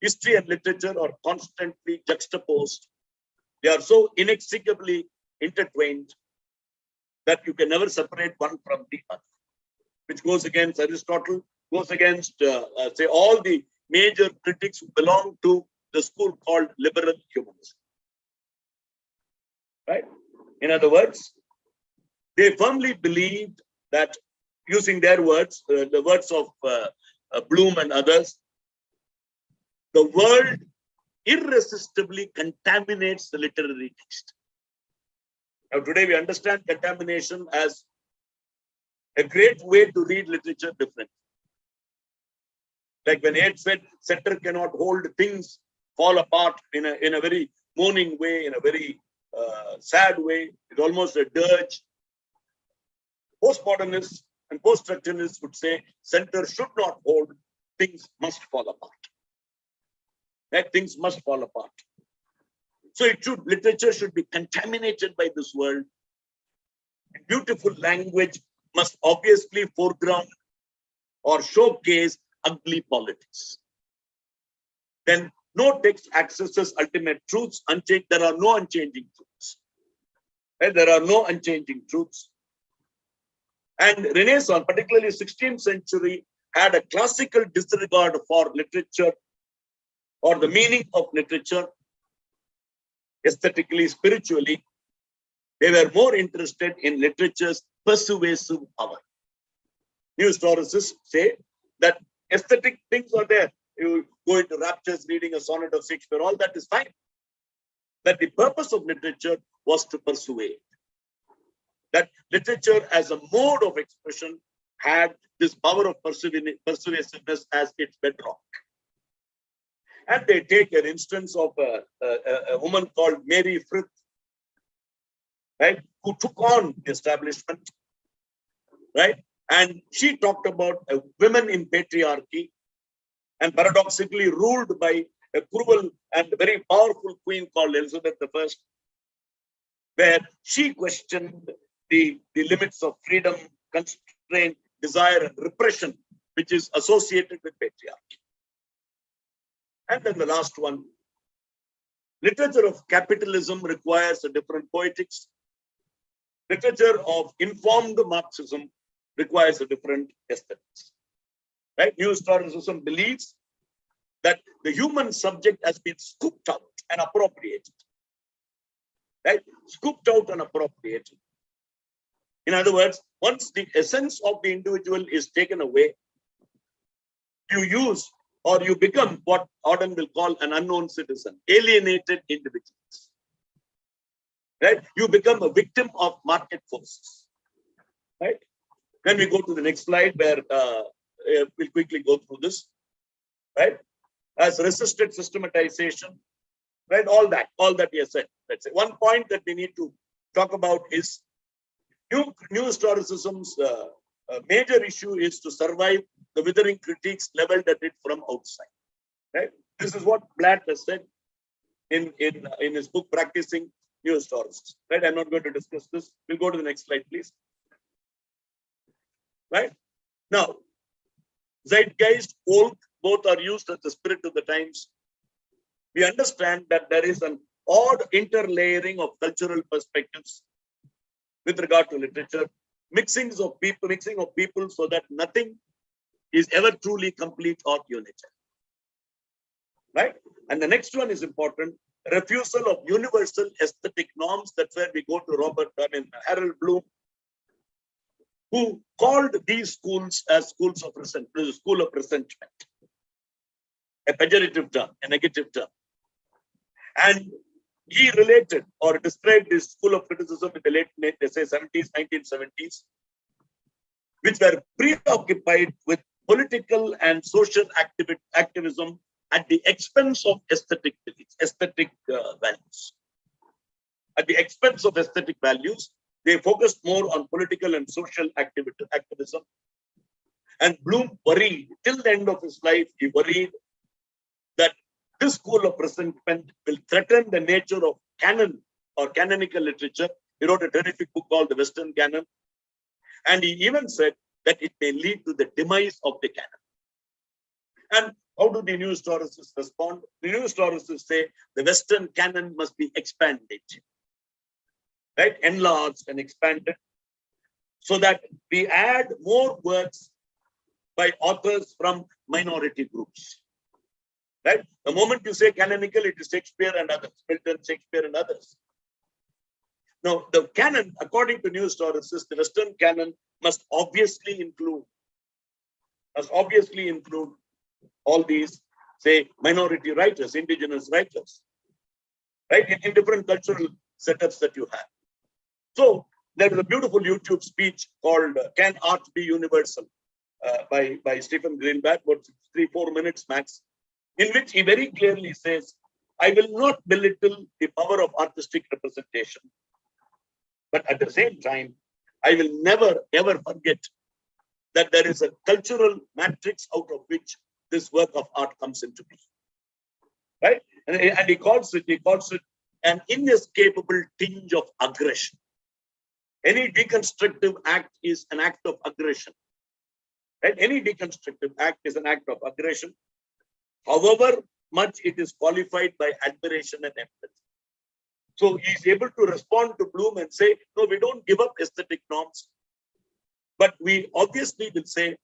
History and literature are constantly juxtaposed. They are so inextricably intertwined that you can never separate one from the other, which goes against Aristotle, goes against, say, all the major critics who belong to the school called liberal humanism. Right? In other words, they firmly believed that, using their words, the words of Bloom and others, the world irresistibly contaminates the literary text. Now, today we understand contamination as a great way to read literature differently. Like when Ed said, center cannot hold, things fall apart in a very moaning way, in a very sad way. It's almost a dirge. Postmodernists and post-structuralists would say center should not hold, things must fall apart. That things must fall apart. So literature should be contaminated by this world. Beautiful language must obviously foreground or showcase ugly politics. Then no text accesses ultimate truths. There are no unchanging truths. And there are no unchanging truths. And Renaissance, particularly 16th century, had a classical disregard for literature or the meaning of literature, aesthetically, spiritually. They were more interested in literature's persuasive power. New historicists say that aesthetic things are there. You go into raptures, reading a sonnet of Shakespeare, all that is fine. That the purpose of literature was to persuade. That literature as a mode of expression had this power of persuasiveness as its bedrock. And they take an instance of a woman called Mary Frith, right, who took on the establishment, right? And she talked about women in patriarchy, and paradoxically ruled by a cruel and very powerful queen called Elizabeth I, where she questioned the limits of freedom, constraint, desire, and repression, which is associated with patriarchy. And then the last one, literature of capitalism requires a different poetics. Literature of informed Marxism requires a different aesthetics. Right? New historicism believes that the human subject has been scooped out and appropriated. Right? Scooped out and appropriated. In other words, once the essence of the individual is taken away, you use or you become what Auden will call an unknown citizen, alienated individuals. Right? You become a victim of market forces. Right? Then we go to the next slide where we'll quickly go through this. Right? As resisted systematization, right? All that he has said. Let's say one point that we need to talk about is New historicism's major issue is to survive the withering critiques leveled at it from outside. Right? This is what Blatt has said in his book, Practicing New Historicism. Right? I'm not going to discuss this. We'll go to the next slide, please. Right? Now, zeitgeist, folk, both are used as the spirit of the times. We understand that there is an odd interlayering of cultural perspectives with regard to literature, mixing of people so that nothing is ever truly complete or unitary. Right? And the next one is important, refusal of universal aesthetic norms. That's where we go to Harold Bloom, who called these schools as school of resentment, a pejorative term, a negative term. And he related or described this school of criticism in the late 1970s, which were preoccupied with political and social activism at the expense of aesthetic values. At the expense of aesthetic values, they focused more on political and social activism. And Bloom worried, till the end of his life, he worried that this school of resentment will threaten the nature of canon or canonical literature. He wrote a terrific book called The Western Canon. And he even said that it may lead to the demise of the canon. And how do the new historicists respond? The new historicists say the Western canon must be expanded, right? Enlarged and expanded, so that we add more works by authors from minority groups. Right? The moment you say canonical, it is Shakespeare and others, Milton, Shakespeare and others. Now, the canon, according to new historicists, the Western canon must obviously include all these, say, minority writers, indigenous writers, right? In different cultural setups that you have. So there is a beautiful YouTube speech called "Can Art Be Universal?" By Stephen Greenblatt, about 3-4 minutes max, in which he very clearly says, I will not belittle the power of artistic representation, but at the same time, I will never ever forget that there is a cultural matrix out of which this work of art comes into being. Right? And he calls it an inescapable tinge of aggression. Any deconstructive act is an act of aggression. Right? Any deconstructive act is an act of aggression, however much it is qualified by admiration and empathy. So he's able to respond to Bloom and say, no, we don't give up aesthetic norms, but we obviously will say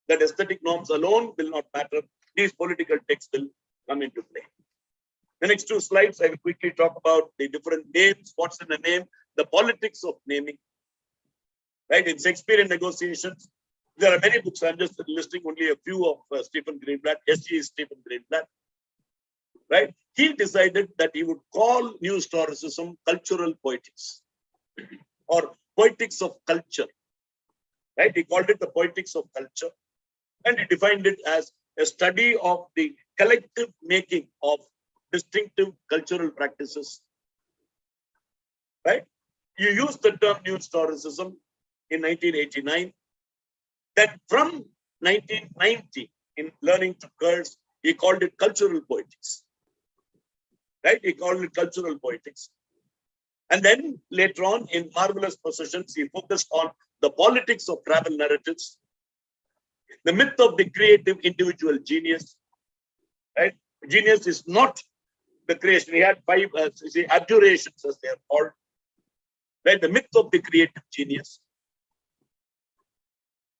that aesthetic norms alone will not matter. These political texts will come into play. The next 2 slides, I will quickly talk about the different names, what's in a name, the politics of naming. Right? In Shakespearean negotiations, there are many books. I'm just listing only a few of Stephen Greenblatt, S.G. Stephen Greenblatt. Right? He decided that he would call new historicism cultural poetics or poetics of culture. Right? He called it the poetics of culture, and he defined it as a study of the collective making of distinctive cultural practices. Right? You used the term new historicism in 1989. Then from 1990, in Learning to Curse, he called it cultural poetics. Right? He called it cultural poetics. And then later on, in Marvelous Possessions, he focused on the politics of travel narratives, the myth of the creative individual genius. Right? Genius is not the creation. He had 5 abjurations, as they are called. Right? The myth of the creative genius.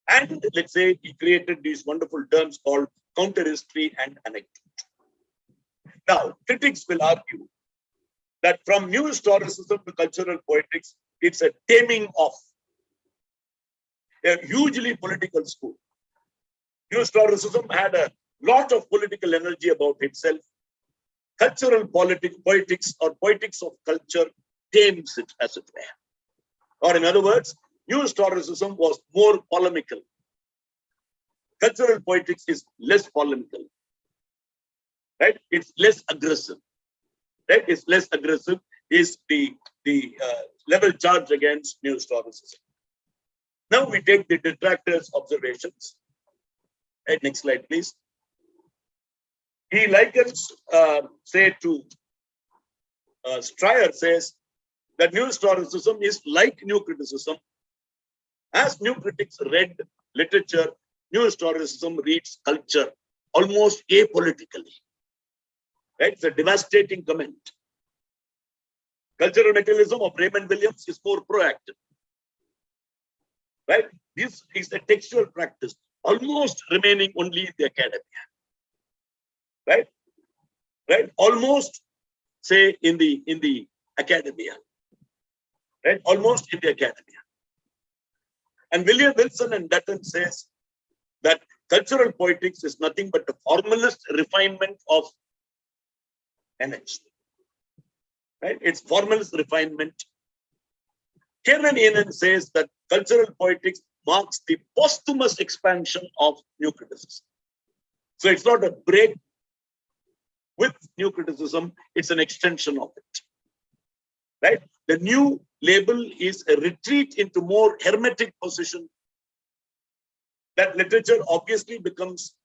And let's say he created these wonderful terms called counter history and anecdote. Now, critics will argue that from new historicism to cultural poetics, it's a taming off. A hugely political school. New historicism had a lot of political energy about itself. Cultural poetics or poetics of culture tames it, as it were. Or in other words, new historicism was more polemical. Cultural poetics is less polemical. Right? It's less aggressive. Right? It's less aggressive is the level charge against new historicism. Now we take the detractors' observations. Right? Next slide, please. He likens, Stryer says that new historicism is like new criticism. As new critics read literature, new historicism reads culture almost apolitically. Right? It's a devastating comment. Cultural materialism of Raymond Williams is more proactive. Right? This is a textual practice, almost remaining only in the academia. Right? Right? Almost say in the academia. Right? Almost in the academia. And William Wilson and Dutton says that cultural poetics is nothing but the formalist refinement of energy. Right? It's formalist refinement. Kiernan Enan says that cultural poetics marks the posthumous expansion of new criticism. So it's not a break with new criticism, it's an extension of it. Right? The new label is a retreat into more hermetic position. That literature obviously becomes,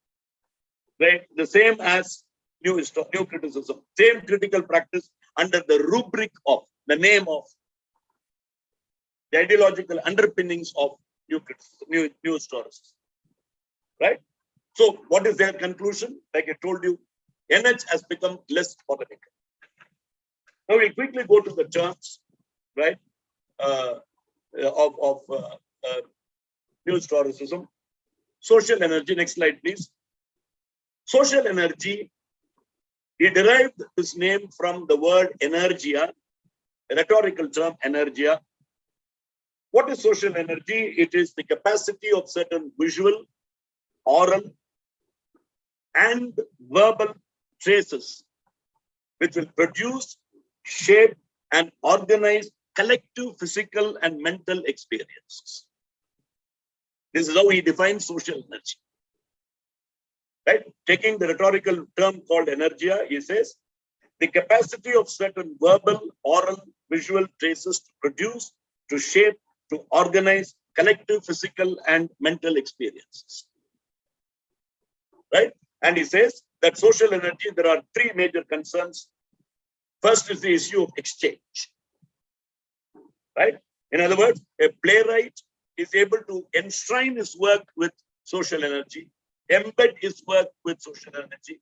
right, the same as new criticism, same critical practice under the rubric of the name of the ideological underpinnings of new criticism, new historicism. Right? So what is their conclusion? Like I told you, NH has become less polemical. Now we quickly go to the terms, right, of new historicism. Social energy, next slide, please. Social energy, he derived this name from the word energia, a rhetorical term, energia. What is social energy? It is the capacity of certain visual, oral, and verbal traces which will produce, shape, and organize collective physical and mental experiences. This is how he defines social energy. Right? Taking the rhetorical term called energia, he says, the capacity of certain verbal, oral, visual traces to produce, to shape, to organize collective physical and mental experiences. Right? And he says that social energy, there are three major concerns. First is the issue of exchange. Right? In other words, a playwright is able to enshrine his work with social energy, embed his work with social energy.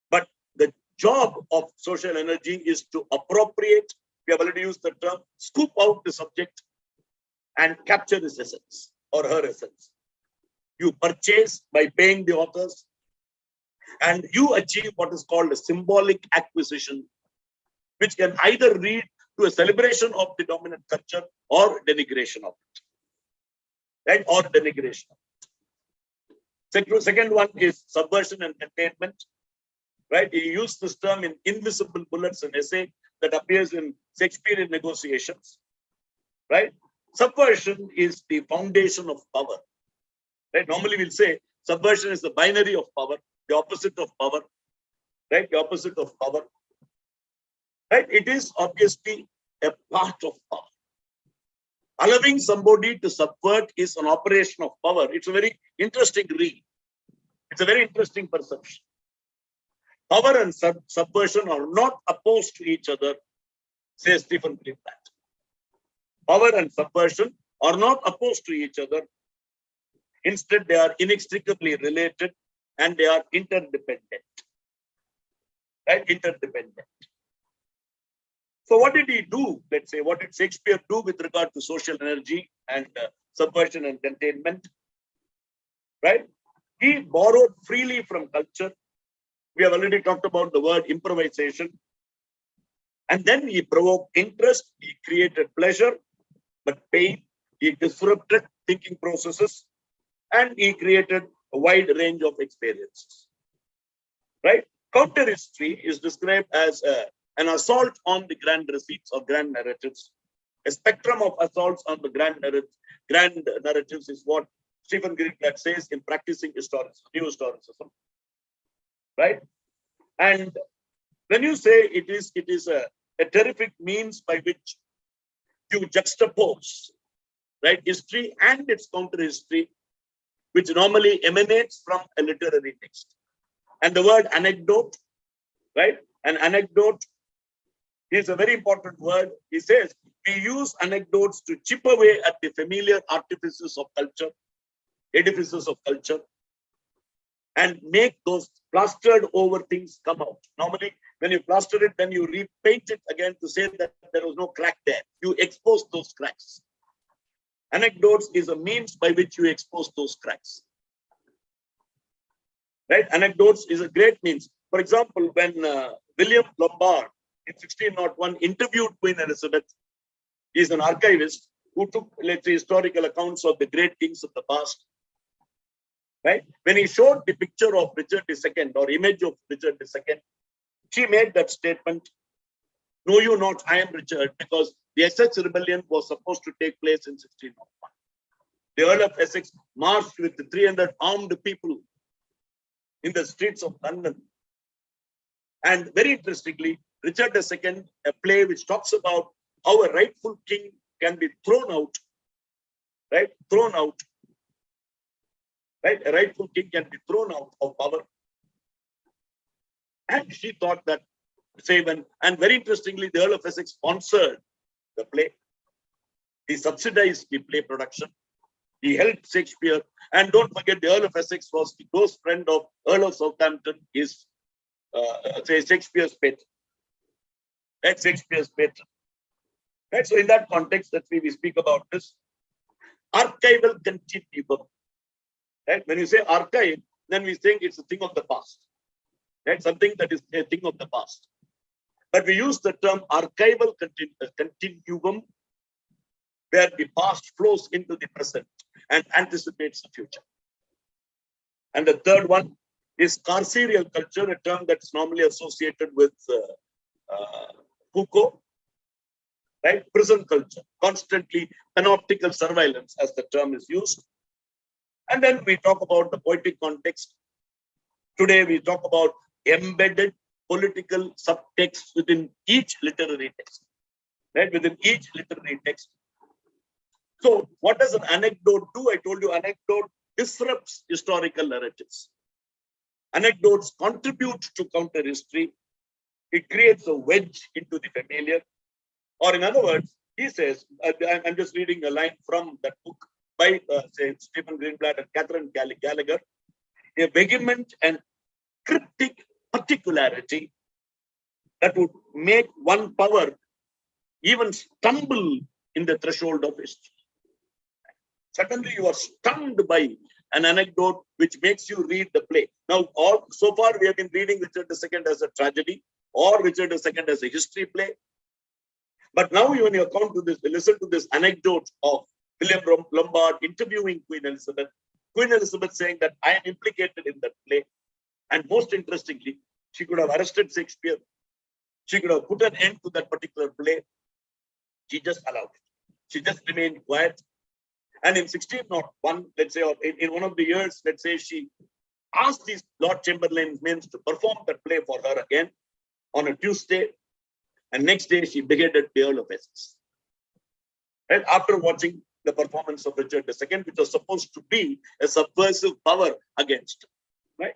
But the job of social energy is to appropriate, we have already used the term, scoop out the subject and capture his essence or her essence. You purchase by paying the authors, and you achieve what is called a symbolic acquisition, which can either lead to a celebration of the dominant culture or denigration of it. Right? Or denigration of it. Second one is subversion and containment. Right? He used this term in Invisible Bullets, an essay that appears in Shakespearean Negotiations. Right? Subversion is the foundation of power. Right? Normally we'll say subversion is the binary of power, the opposite of power. Right? The opposite of power. Right? It is obviously a part of power. Allowing somebody to subvert is an operation of power. It's a very interesting read. It's a very interesting perception. Power and subversion are not opposed to each other, says Stephen Greenblatt. Power and subversion are not opposed to each other. Instead, they are inextricably related and they are interdependent. Right? Interdependent. So what did he do? Let's say, what did Shakespeare do with regard to social energy and subversion and containment? Right? He borrowed freely from culture. We have already talked about the word improvisation. And then he provoked interest, he created pleasure, but pain. He disrupted thinking processes, and he created a wide range of experiences. Right? Counter history is described as an assault on the grand receipts or grand narratives. A spectrum of assaults on the grand narratives is what Stephen Greenblatt says in Practicing New Historicism. Right? And when you say it is a terrific means by which you juxtapose, right, history and its counter history, which normally emanates from a literary text. And the word anecdote, right? An anecdote is a very important word. He says, we use anecdotes to chip away at the familiar artifices of culture, edifices of culture. and make those plastered over things come out. Normally, when you plaster it, then you repaint it again to say that there was no crack there. You expose those cracks. Anecdotes is a means by which you expose those cracks. Right? Anecdotes is a great means. For example, when William Lombard in 1601 interviewed Queen Elizabeth, he is an archivist who took, let's say, historical accounts of the great kings of the past. Right? When he showed the picture of Richard II or image of Richard II, she made that statement, "Know you not, I am Richard," because the Essex rebellion was supposed to take place in 1601. The Earl of Essex marched with 300 armed people in the streets of London. And very interestingly, Richard II, a play which talks about how a rightful king can be thrown out, right? Thrown out, right? A rightful king can be thrown out of power. And she thought that, and very interestingly, the Earl of Essex sponsored the play. He subsidized the play production. He helped Shakespeare. And don't forget, the Earl of Essex was the close friend of Earl of Southampton, his, Shakespeare's patron. That's Shakespeare's patron. Right? So in that context, that we speak about this archival continuum. Right? When you say archive, then we think it's a thing of the past. Right? Something that is a thing of the past. But we use the term archival continuum, where the past flows into the present and anticipates the future. And the third one is carceral culture, a term that's normally associated with Foucault, right? Prison culture, constantly panoptical surveillance, as the term is used. And then we talk about the poetic context. Today we talk about embedded political subtext within each literary text, right? Within each literary text. So what does an anecdote do? I told you anecdote disrupts historical narratives. Anecdotes contribute to counter history. It creates a wedge into the familiar. Or in other words, he says, I'm just reading a line from that book by Stephen Greenblatt and Catherine Gallagher, a vehement and cryptic particularity that would make one power even stumble in the threshold of history. Suddenly you are stunned by an anecdote which makes you read the play. Now, so far we have been reading Richard II as a tragedy or Richard II as a history play. But now when you listen to this anecdote of William Lombard interviewing Queen Elizabeth saying that I am implicated in that play. And most interestingly, she could have arrested Shakespeare. She could have put an end to that particular play. She just allowed it. She just remained quiet. And in 1601, let's say, or in one of the years, let's say she asked these Lord Chamberlain's men to perform that play for her again on a Tuesday. And next day, she beheaded the Earl of Essex. Right? After watching the performance of Richard II, which was supposed to be a subversive power against her. Right?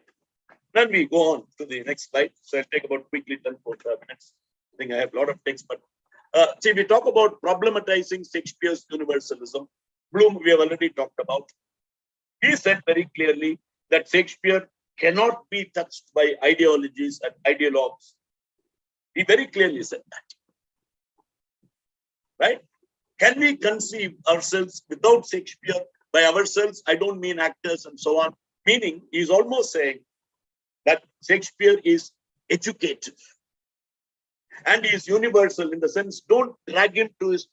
Then we go on to the next slide. So I'll take about quickly 10 minutes. I think I have a lot of text, but see, we talk about problematizing Shakespeare's universalism. Bloom, we have already talked about. He said very clearly that Shakespeare cannot be touched by ideologies and ideologues. He very clearly said that. Right? Can we conceive ourselves without Shakespeare? By ourselves, I don't mean actors and so on. Meaning, he's almost saying that Shakespeare is educative. And he is universal in the sense, don't drag him to his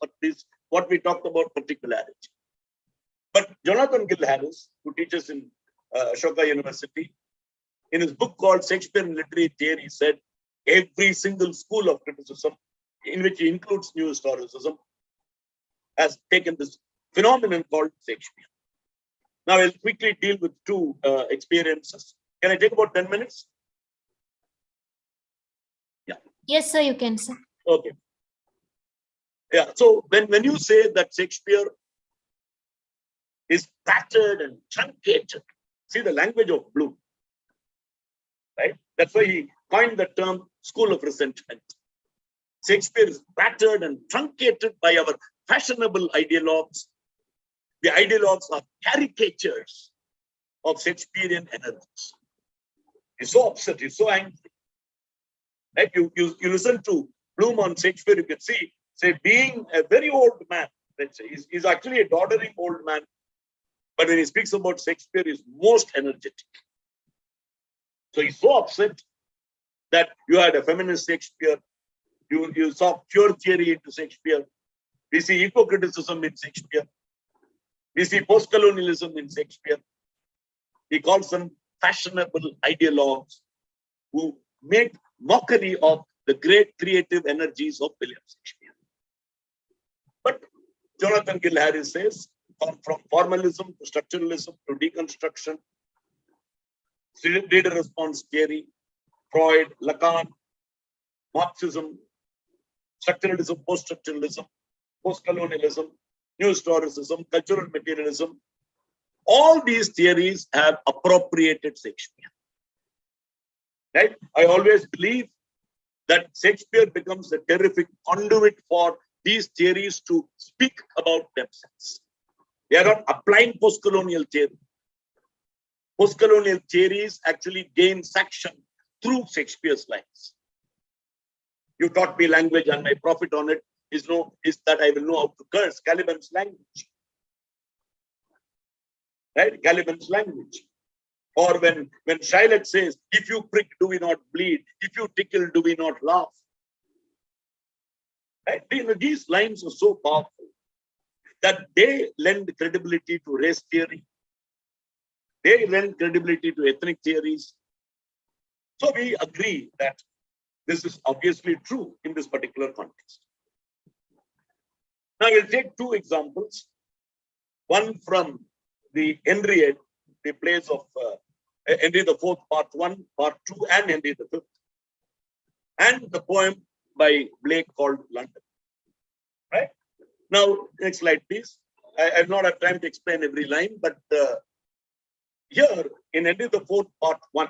what we talked about, particularity. But Jonathan Gill Harris, who teaches in Ashoka University, in his book called Shakespeare and Literary Theory, said every single school of criticism, in which he includes New Historicism, has taken this phenomenon called Shakespeare. Now I'll quickly deal with two experiences. Can I take about 10 minutes? Yeah. Yes, sir, you can, sir. Okay. Yeah, so when you say that Shakespeare is battered and truncated, see the language of Bloom, right? That's why he coined the term school of resentment. Shakespeare is battered and truncated by our fashionable ideologues. The ideologues are caricatures of Shakespearean energies. He's so upset, he's so angry. Right? You listen to Bloom on Shakespeare, you can see, say, being a very old man, let's say, he's actually a doddering old man, but when he speaks about Shakespeare, he's most energetic. So he's so upset that you had a feminist Shakespeare, you saw pure theory into Shakespeare. We see eco-criticism in Shakespeare. We see post-colonialism in Shakespeare. He calls them fashionable ideologues who make mockery of the great creative energies of William Shakespeare. But Jonathan Gill Harris says, from formalism to structuralism to deconstruction, reader response theory, Freud, Lacan, Marxism, structuralism, post-structuralism, post-colonialism, new historicism, cultural materialism, all these theories have appropriated Shakespeare. Right? I always believe that Shakespeare becomes a terrific conduit for these theories to speak about themselves. They are not applying post-colonial theory. Post-colonial theories actually gain traction through Shakespeare's lines. You taught me language, and my profit on it is that I will know how to curse. Caliban's language. Right? Caliban's language. Or when Shylock says, if you prick, do we not bleed? If you tickle, do we not laugh? Right? These lines are so powerful that they lend credibility to race theory. They lend credibility to ethnic theories. So we agree that this is obviously true in this particular context. Now we'll take two examples. One from the Henriade, the plays of Henry IV, Part 1, Part 2, and Henry V, and the poem by Blake called London. Right? Now, next slide, please. I have not had time to explain every line, but here in Henry IV, Part 1,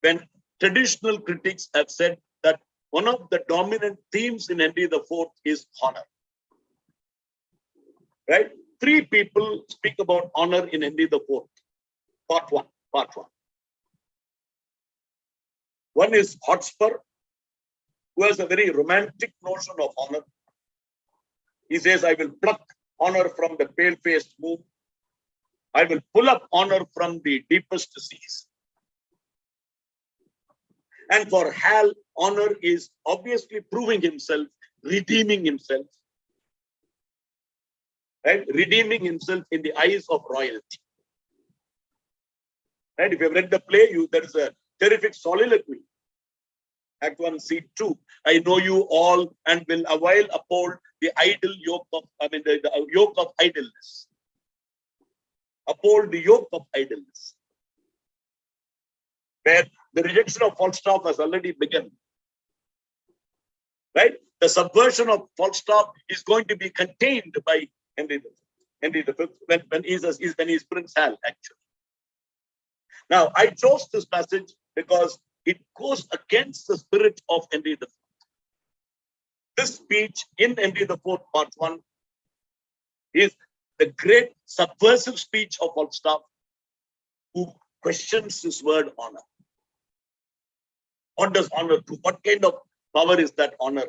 when traditional critics have said that one of the dominant themes in Henry IV is honor. Right? Three people speak about honor in Henry IV, Part 1. One is Hotspur, who has a very romantic notion of honor. He says, I will pluck honor from the pale-faced moon. I will pull up honor from the deepest seas. And for Hal, honor is obviously proving himself, redeeming himself. Right? Redeeming himself in the eyes of royalty. Right? If you've read the play, there is a terrific soliloquy. Act 1, Scene 2. I know you all and will awhile uphold the yoke of idleness. Uphold the yoke of idleness. Where the rejection of Falstaff has already begun. Right? The subversion of Falstaff is going to be contained by Henry V when he's Prince Hal, actually. Now, I chose this passage because it goes against the spirit of Henry IV. This speech in Henry IV, Part 1, is the great subversive speech of Falstaff, who questions this word honor. What does honor do? What kind of power is that honor?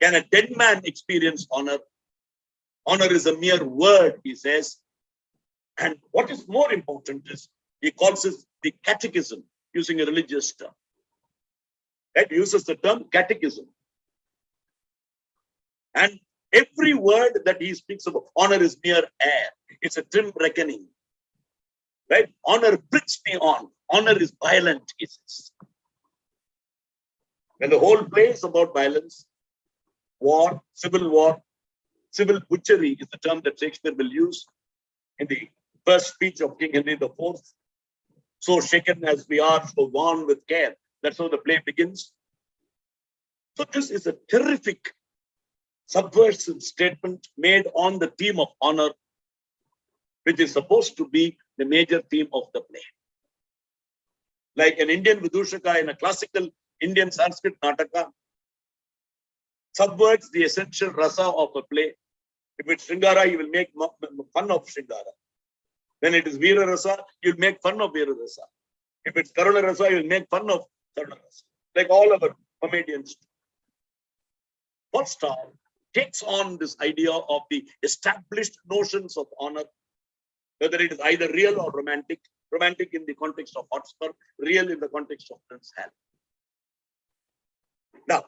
Can a dead man experience honor? Honor is a mere word, he says. And what is more important is he calls it the catechism, using a religious term. Right? He uses the term catechism. And every word that he speaks about, honor is mere air. It's a trim reckoning. Right? Honor brings me on. Honor is violent, he says. When the whole play is about violence, war, civil butchery is the term that Shakespeare will use in the first speech of King Henry IV. So shaken as we are, so worn with care. That's how the play begins. So this is a terrific subversive statement made on the theme of honor, which is supposed to be the major theme of the play. Like an Indian Vidushaka in a classical Indian Sanskrit Nataka subverts the essential rasa of a play. If it's Shringara, you will make fun of Shringara. When it is Veera Rasa, you'll make fun of Veera Rasa. If it's Karuna Rasa, you will make fun of Karuna Rasa, like all our comedians do. Falstaff takes on this idea of the established notions of honor, whether it is either real or romantic, romantic in the context of Hotspur, real in the context of Prince Hal. Now,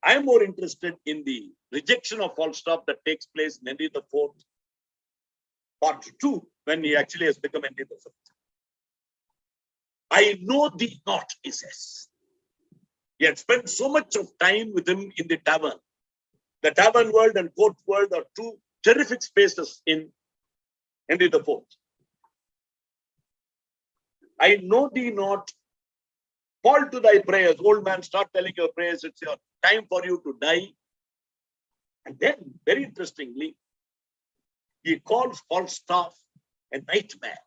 I am more interested in the rejection of Falstaff that takes place in Henry IV, part 2, when he actually has become Henry V. I know thee not, he says. He had spent so much of time with him in the tavern. The tavern world and court world are two terrific spaces in Henry IV. I know thee not. Fall to thy prayers. Old man, start telling your prayers. It's your time for you to die. And then, very interestingly, he calls Falstaff a nightmare.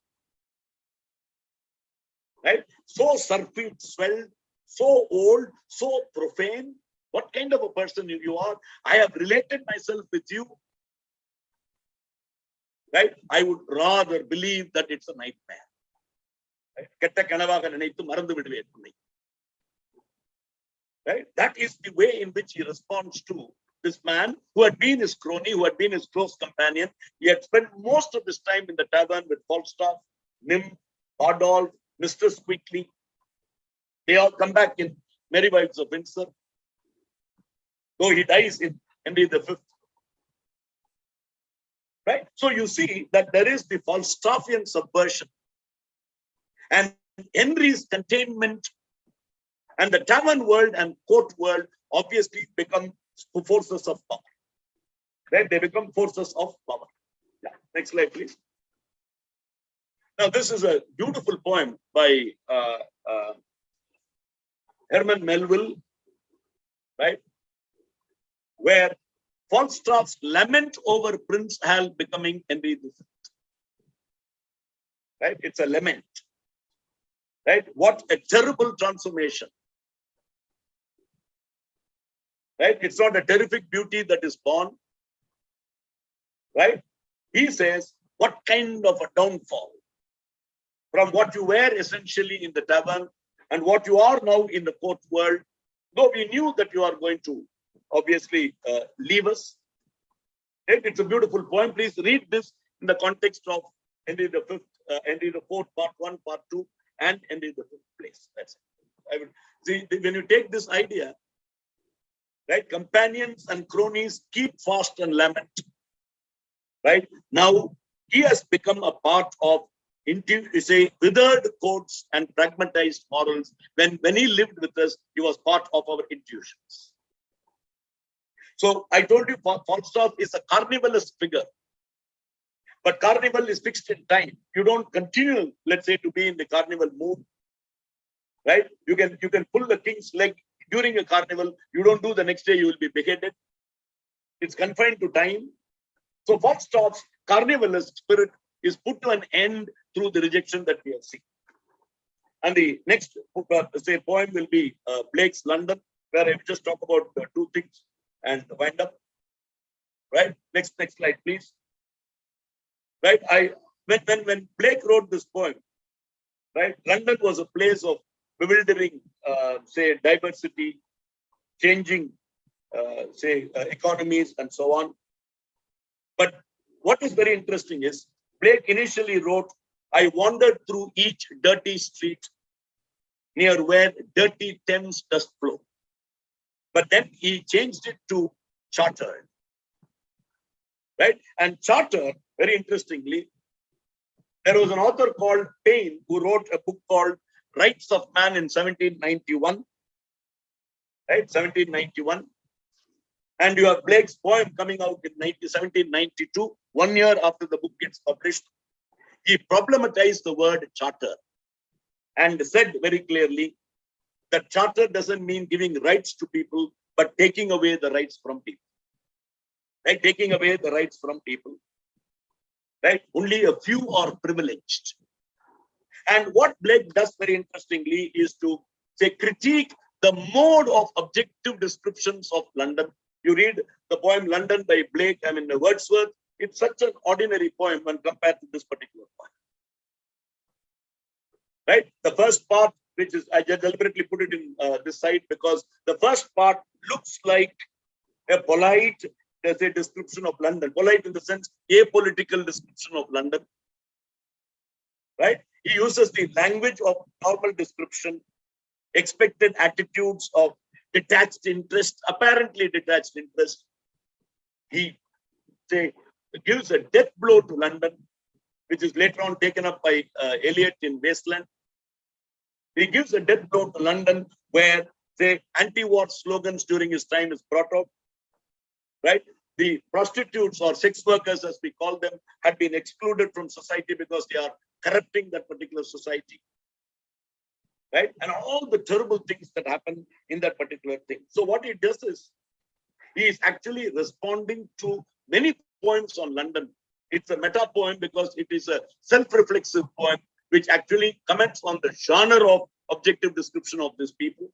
Right? So surfeit, swelled, so old, so profane. What kind of a person you are? I have related myself with you. Right? I would rather believe that it's a nightmare. Right? That is the way in which he responds to this man who had been his crony, who had been his close companion. He had spent most of his time in the tavern with Falstaff, Nym, Bardolph, Mr. Squeakley. They all come back in Merry Wives of Windsor. Though he dies in Henry V. Right? So you see that there is the Falstaffian subversion. And Henry's containment and the tavern world and court world obviously become forces of power. Right? They become forces of power. Yeah. Next slide, please. Now, this is a beautiful poem by Herman Melville, right? Where Falstaff's lament over Prince Hal becoming Henry V. Right? It's a lament. Right? What a terrible transformation. Right? It's not a terrific beauty that is born. Right? He says, what kind of a downfall from what you were essentially in the tavern and what you are now in the court world, though we knew that you are going to obviously leave us. Right? It's a beautiful poem. Please read this in the context of Henry V, Henry IV, part 1, part 2, and Henry V place. That's it. I would see when you take this idea, right? Companions and cronies keep fast and lament. Right? Now he has become a part of withered codes and pragmatized morals. When he lived with us, he was part of our intuitions. So I told you Falstaff is a carnivalist figure. But carnival is fixed in time. You don't continue, let's say, to be in the carnival mood. Right? You can pull the king's leg during a carnival. You don't do the next day, you will be beheaded. It's confined to time. So Falstaff's carnivalist spirit is put to an end through the rejection that we have seen. And the next poem will be Blake's London, where I will just talk about two things and wind up. Right? Next slide, please. Right? When Blake wrote this poem, right? London was a place of bewildering, diversity, changing, economies, and so on. But what is very interesting is Blake initially wrote, I wandered through each dirty street near where dirty Thames does flow. But then he changed it to chartered. Right? And charter, very interestingly, there was an author called Paine who wrote a book called Rights of Man in 1791. Right? 1791. And you have Blake's poem coming out in 1792, 1 year after the book gets published. He problematized the word charter and said very clearly that charter doesn't mean giving rights to people, but taking away the rights from people. Right? Taking away the rights from people. Right? Only a few are privileged. And what Blake does very interestingly is to critique the mode of objective descriptions of London. You read the poem London by Blake, Wordsworth. It's such an ordinary poem when compared to this particular poem. right? The first part, which is, I just deliberately put it in this side because the first part looks like a polite, there's a description of London, polite in the sense, apolitical description of London, right? He uses the language of normal description, expected attitudes of detached interest, apparently detached interest. He gives a death blow to London, which is later on taken up by Eliot in Wasteland. He gives a death blow to London, where the anti-war slogans during his time is brought up, right? The prostitutes or sex workers, as we call them, had been excluded from society because they are corrupting that particular society, right? And all the terrible things that happen in that particular thing. So what he does is, he is actually responding to many poems on London. It's a meta poem because it is a self-reflexive poem, which actually comments on the genre of objective description of these people.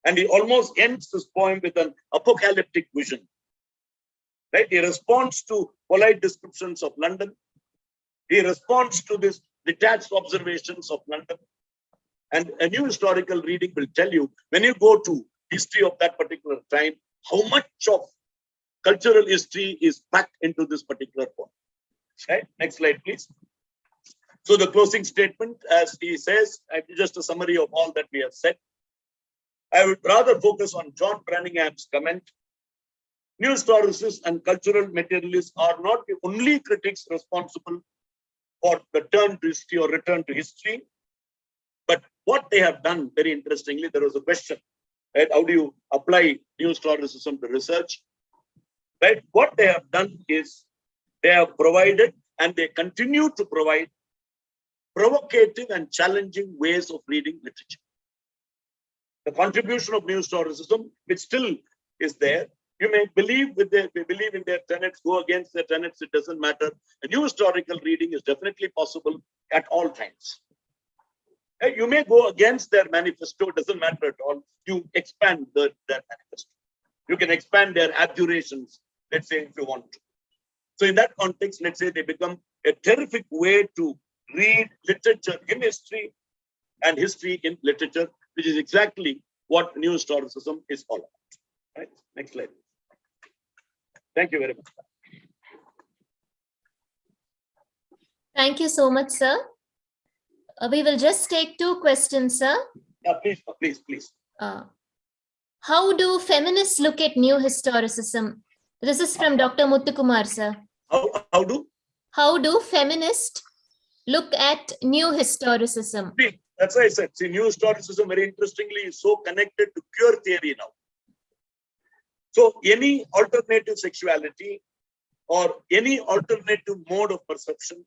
And he almost ends this poem with an apocalyptic vision, right? He responds to polite descriptions of London. He responds to these detached observations of London. And a new historical reading will tell you, when you go to history of that particular time, how much of cultural history is packed into this particular poem. Right? Next slide, please. So the closing statement, as he says, just a summary of all that we have said. I would rather focus on John Branningham's comment. New historicists and cultural materialists are not the only critics responsible for the turn to history or return to history, but what they have done, very interestingly, there was a question, right? How do you apply new historicism to research? Right? What they have done is they have provided, and they continue to provide, provocative and challenging ways of reading literature. The contribution of new historicism, which still is there, you may believe believe in their tenets, go against their tenets, it doesn't matter. A new historical reading is definitely possible at all times. You may go against their manifesto, it doesn't matter at all. You expand their manifesto. You can expand their abjurations, let's say, if you want to. So in that context, let's say they become a terrific way to read literature in history and history in literature, which is exactly what new historicism is all about. Right? Next slide. Thank you very much. Thank you so much, sir. We will just take two questions, sir. Yeah, please. How do feminists look at new historicism? This is from Dr. Muthukumar, sir. How do feminists look at new historicism? See, that's why I said, see, new historicism, very interestingly, is so connected to queer theory now. So any alternative sexuality or any alternative mode of perception,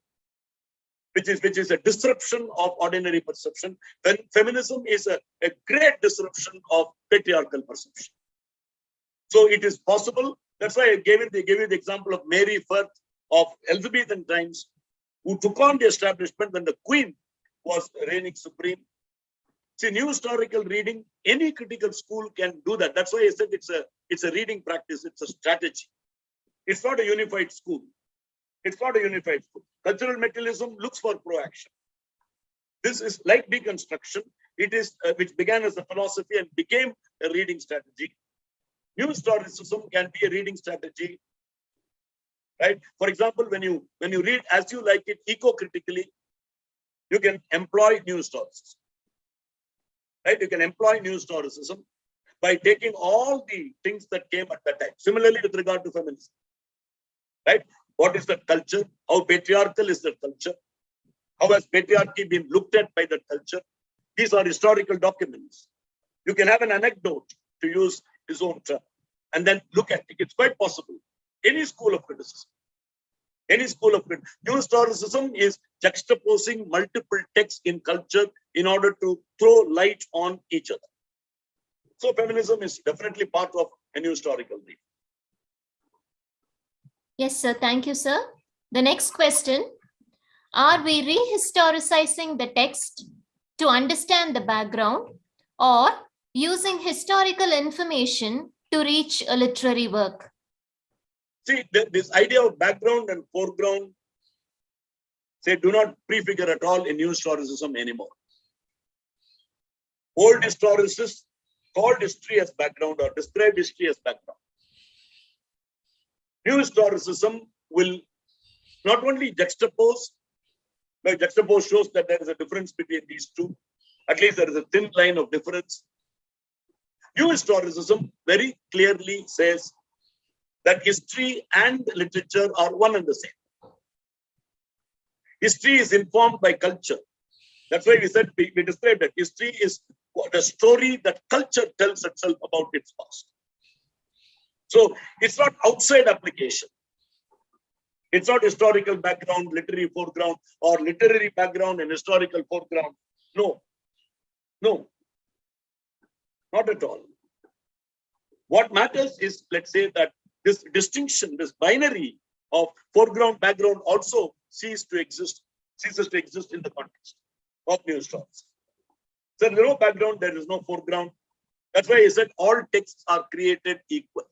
which is a disruption of ordinary perception, then feminism is a great disruption of patriarchal perception. So it is possible. That's why I gave you the example of Mary Firth of Elizabethan times, who took on the establishment when the Queen was reigning supreme. See, new historical reading, any critical school can do that. That's why I said it's a reading practice, it's a strategy. It's not a unified school. It's not a unified school. Cultural materialism looks for proaction. This is like deconstruction. It is which began as a philosophy and became a reading strategy. New historicism can be a reading strategy, right? For example, when you read as you like it eco-critically, you can employ new historicism, right? You can employ new historicism by taking all the things that came at that time. Similarly, with regard to feminism, right? What is that culture? How patriarchal is that culture? How has patriarchy been looked at by that culture? These are historical documents. You can have an anecdote, to use his own term, and then look at it. It's quite possible. Any school of criticism. New historicism is juxtaposing multiple texts in culture in order to throw light on each other. So feminism is definitely part of a new historical reading. Yes, sir. Thank you, sir. The next question. Are we rehistoricizing the text to understand the background, or using historical information to reach a literary work? See, this idea of background and foreground, say, do not prefigure at all in new historicism anymore. Old historicists called history as background or described history as background. New historicism will not only juxtapose, but juxtapose shows that there is a difference between these two. At least there is a thin line of difference. New historicism very clearly says that history and literature are one and the same. History is informed by culture. That's why we said, we described that history is the story that culture tells itself about its past. So it's not outside application. It's not historical background, literary foreground, or literary background and historical foreground. No, no, not at all. What matters is, let's say that this distinction, this binary of foreground, background also ceases to exist in the context of new historians. So there is no background, there is no foreground. That's why I said all texts are created equal.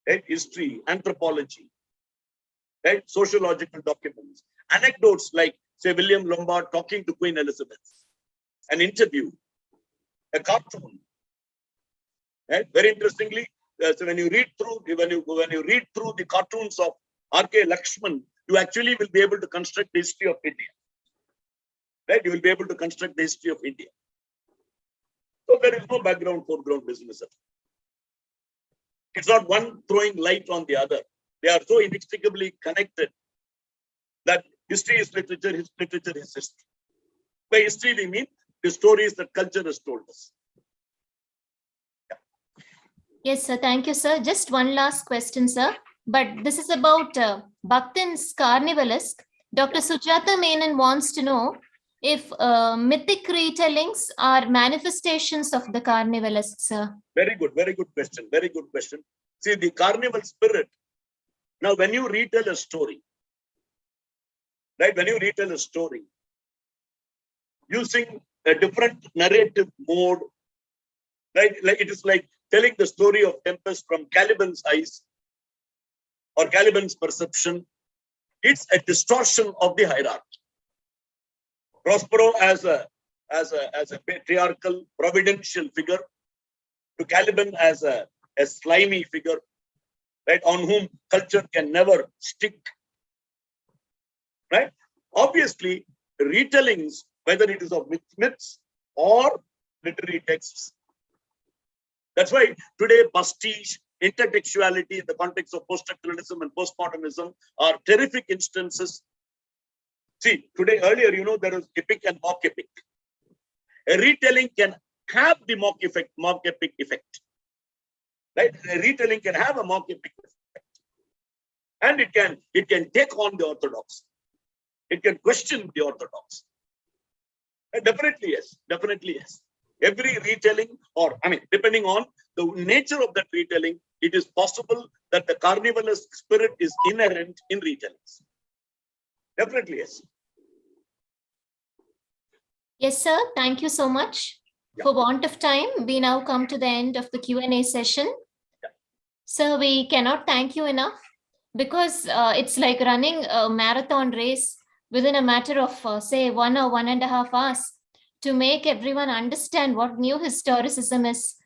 Right? History, anthropology, right? Sociological documents, anecdotes like, say, William Lombard talking to Queen Elizabeth, an interview, a cartoon. Right? Very interestingly, so when you read through the cartoons of R.K. Lakshman, you actually will be able to construct the history of India. Right? You will be able to construct the history of India. So there is no background, foreground business at all. It's not one throwing light on the other. They are so inextricably connected that history is literature, literature is history. By history, we mean the stories that culture has told us. Yes, sir. Thank you, sir. Just one last question, sir. But this is about Bakhtin's Carnivalesque. Dr. Sujata Menon wants to know if mythic retellings are manifestations of the Carnivalesque, sir. Very good question. Very good question. See, the carnival spirit. Now, when you retell a story, right? When you retell a story using a different narrative mode, right? Like it is like telling the story of Tempest from Caliban's eyes or Caliban's perception. It's a distortion of the hierarchy. Prospero as a patriarchal, providential figure, to Caliban as a slimy figure, right, on whom culture can never stick. Right? Obviously, retellings, whether it is of myths or literary texts. That's why today pastiche, intertextuality in the context of post-structuralism and postmodernism are terrific instances. See, today, earlier, there was epic and mock epic. A retelling can have the mock epic effect. Right? A retelling can have a mock epic effect. And it can take on the orthodox. It can question the orthodox. And definitely yes. Every retelling, or depending on the nature of that retelling, it is possible that the carnivalesque spirit is inherent in retellings. Definitely yes. Yes, sir. Thank you so much. Yeah. For want of time, we now come to the end of the Q&A session. Yeah. Sir, we cannot thank you enough because it's like running a marathon race within a matter of, say, 1 or 1.5 hours to make everyone understand what new historicism is,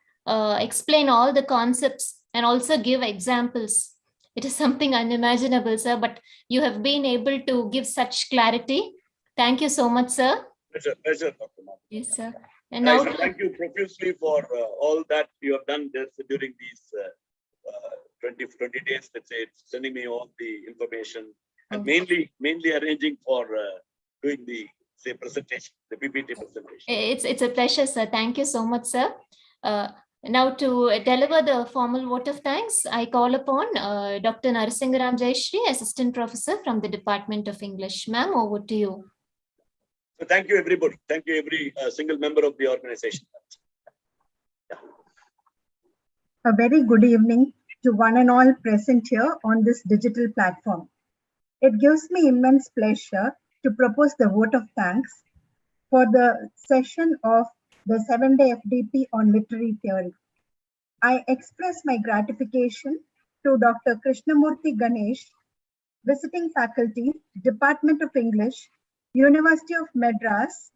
explain all the concepts and also give examples. It is something unimaginable, sir, but you have been able to give such clarity. Thank you so much, sir. Pleasure, Dr. Mark. Yes, sir. And now Thank you profusely for all that you have done during these 20 days. Let's say, sending me all the information and mainly arranging for doing the presentation, the PPT presentation. It's a pleasure, sir. Thank you so much, sir. Now to deliver the formal vote of thanks, I call upon Dr. Narasimharam Jayashree, Assistant Professor from the Department of English. Ma'am, over to you. So thank you, everybody. Thank you, every single member of the organization. Yeah. A very good evening to one and all present here on this digital platform. It gives me immense pleasure to propose the vote of thanks for the session of the 7-day FDP on literary theory. I express my gratification to Dr. Krishnamurthy Ganesh, visiting faculty, Department of English, University of Madras,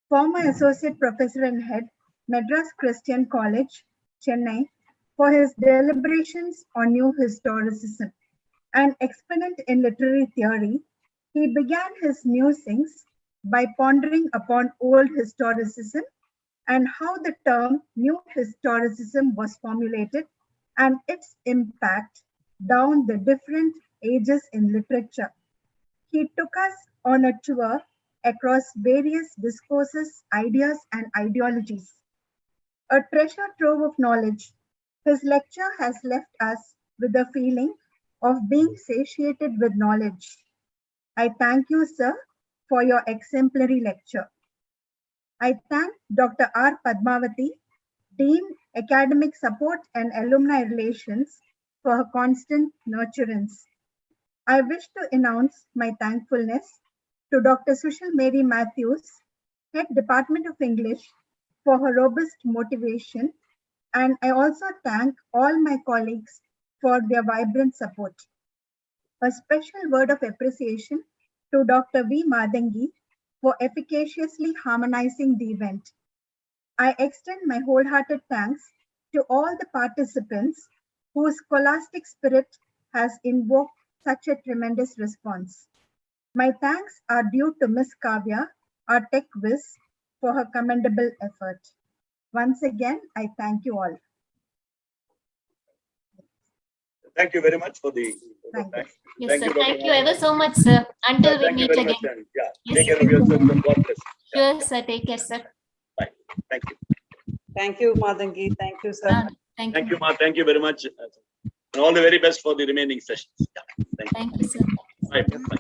former Associate Professor and Head, Madras Christian College, Chennai, for his deliberations on New Historicism. An exponent in literary theory, he began his musings by pondering upon old historicism and how the term New Historicism was formulated and its impact down the different ages in literature. He took us on a tour across various discourses, ideas, and ideologies. A treasure trove of knowledge, his lecture has left us with a feeling of being satiated with knowledge. I thank you, sir, for your exemplary lecture. I thank Dr. R. Padmavati, Dean, Academic Support and Alumni Relations, for her constant nurturance. I wish to announce my thankfulness to Dr. Sushil Mary Matthews, Head Department of English, for her robust motivation, and I also thank all my colleagues for their vibrant support. A special word of appreciation to Dr. V. Madangi for efficaciously harmonizing the event. I extend my wholehearted thanks to all the participants whose scholastic spirit has invoked such a tremendous response. My thanks are due to Ms. Kavya, our tech whiz, for her commendable effort. Once again, I thank you all. Thank you very much for the Thank you. Yes, Thank sir. you, Dr. Thank you ever so much, sir. Until we Thank you meet very again. much. And yeah, Yes, take care sir. of yourself and God bless. Sure, sir. Take care, sir. Bye. Thank you. Thank you, Madangi. Thank you, sir. Thank Thank you. you, Ma. Thank you very much. And all the very best for the remaining sessions. Yeah. Thank you. Thank you, sir. Bye. Bye.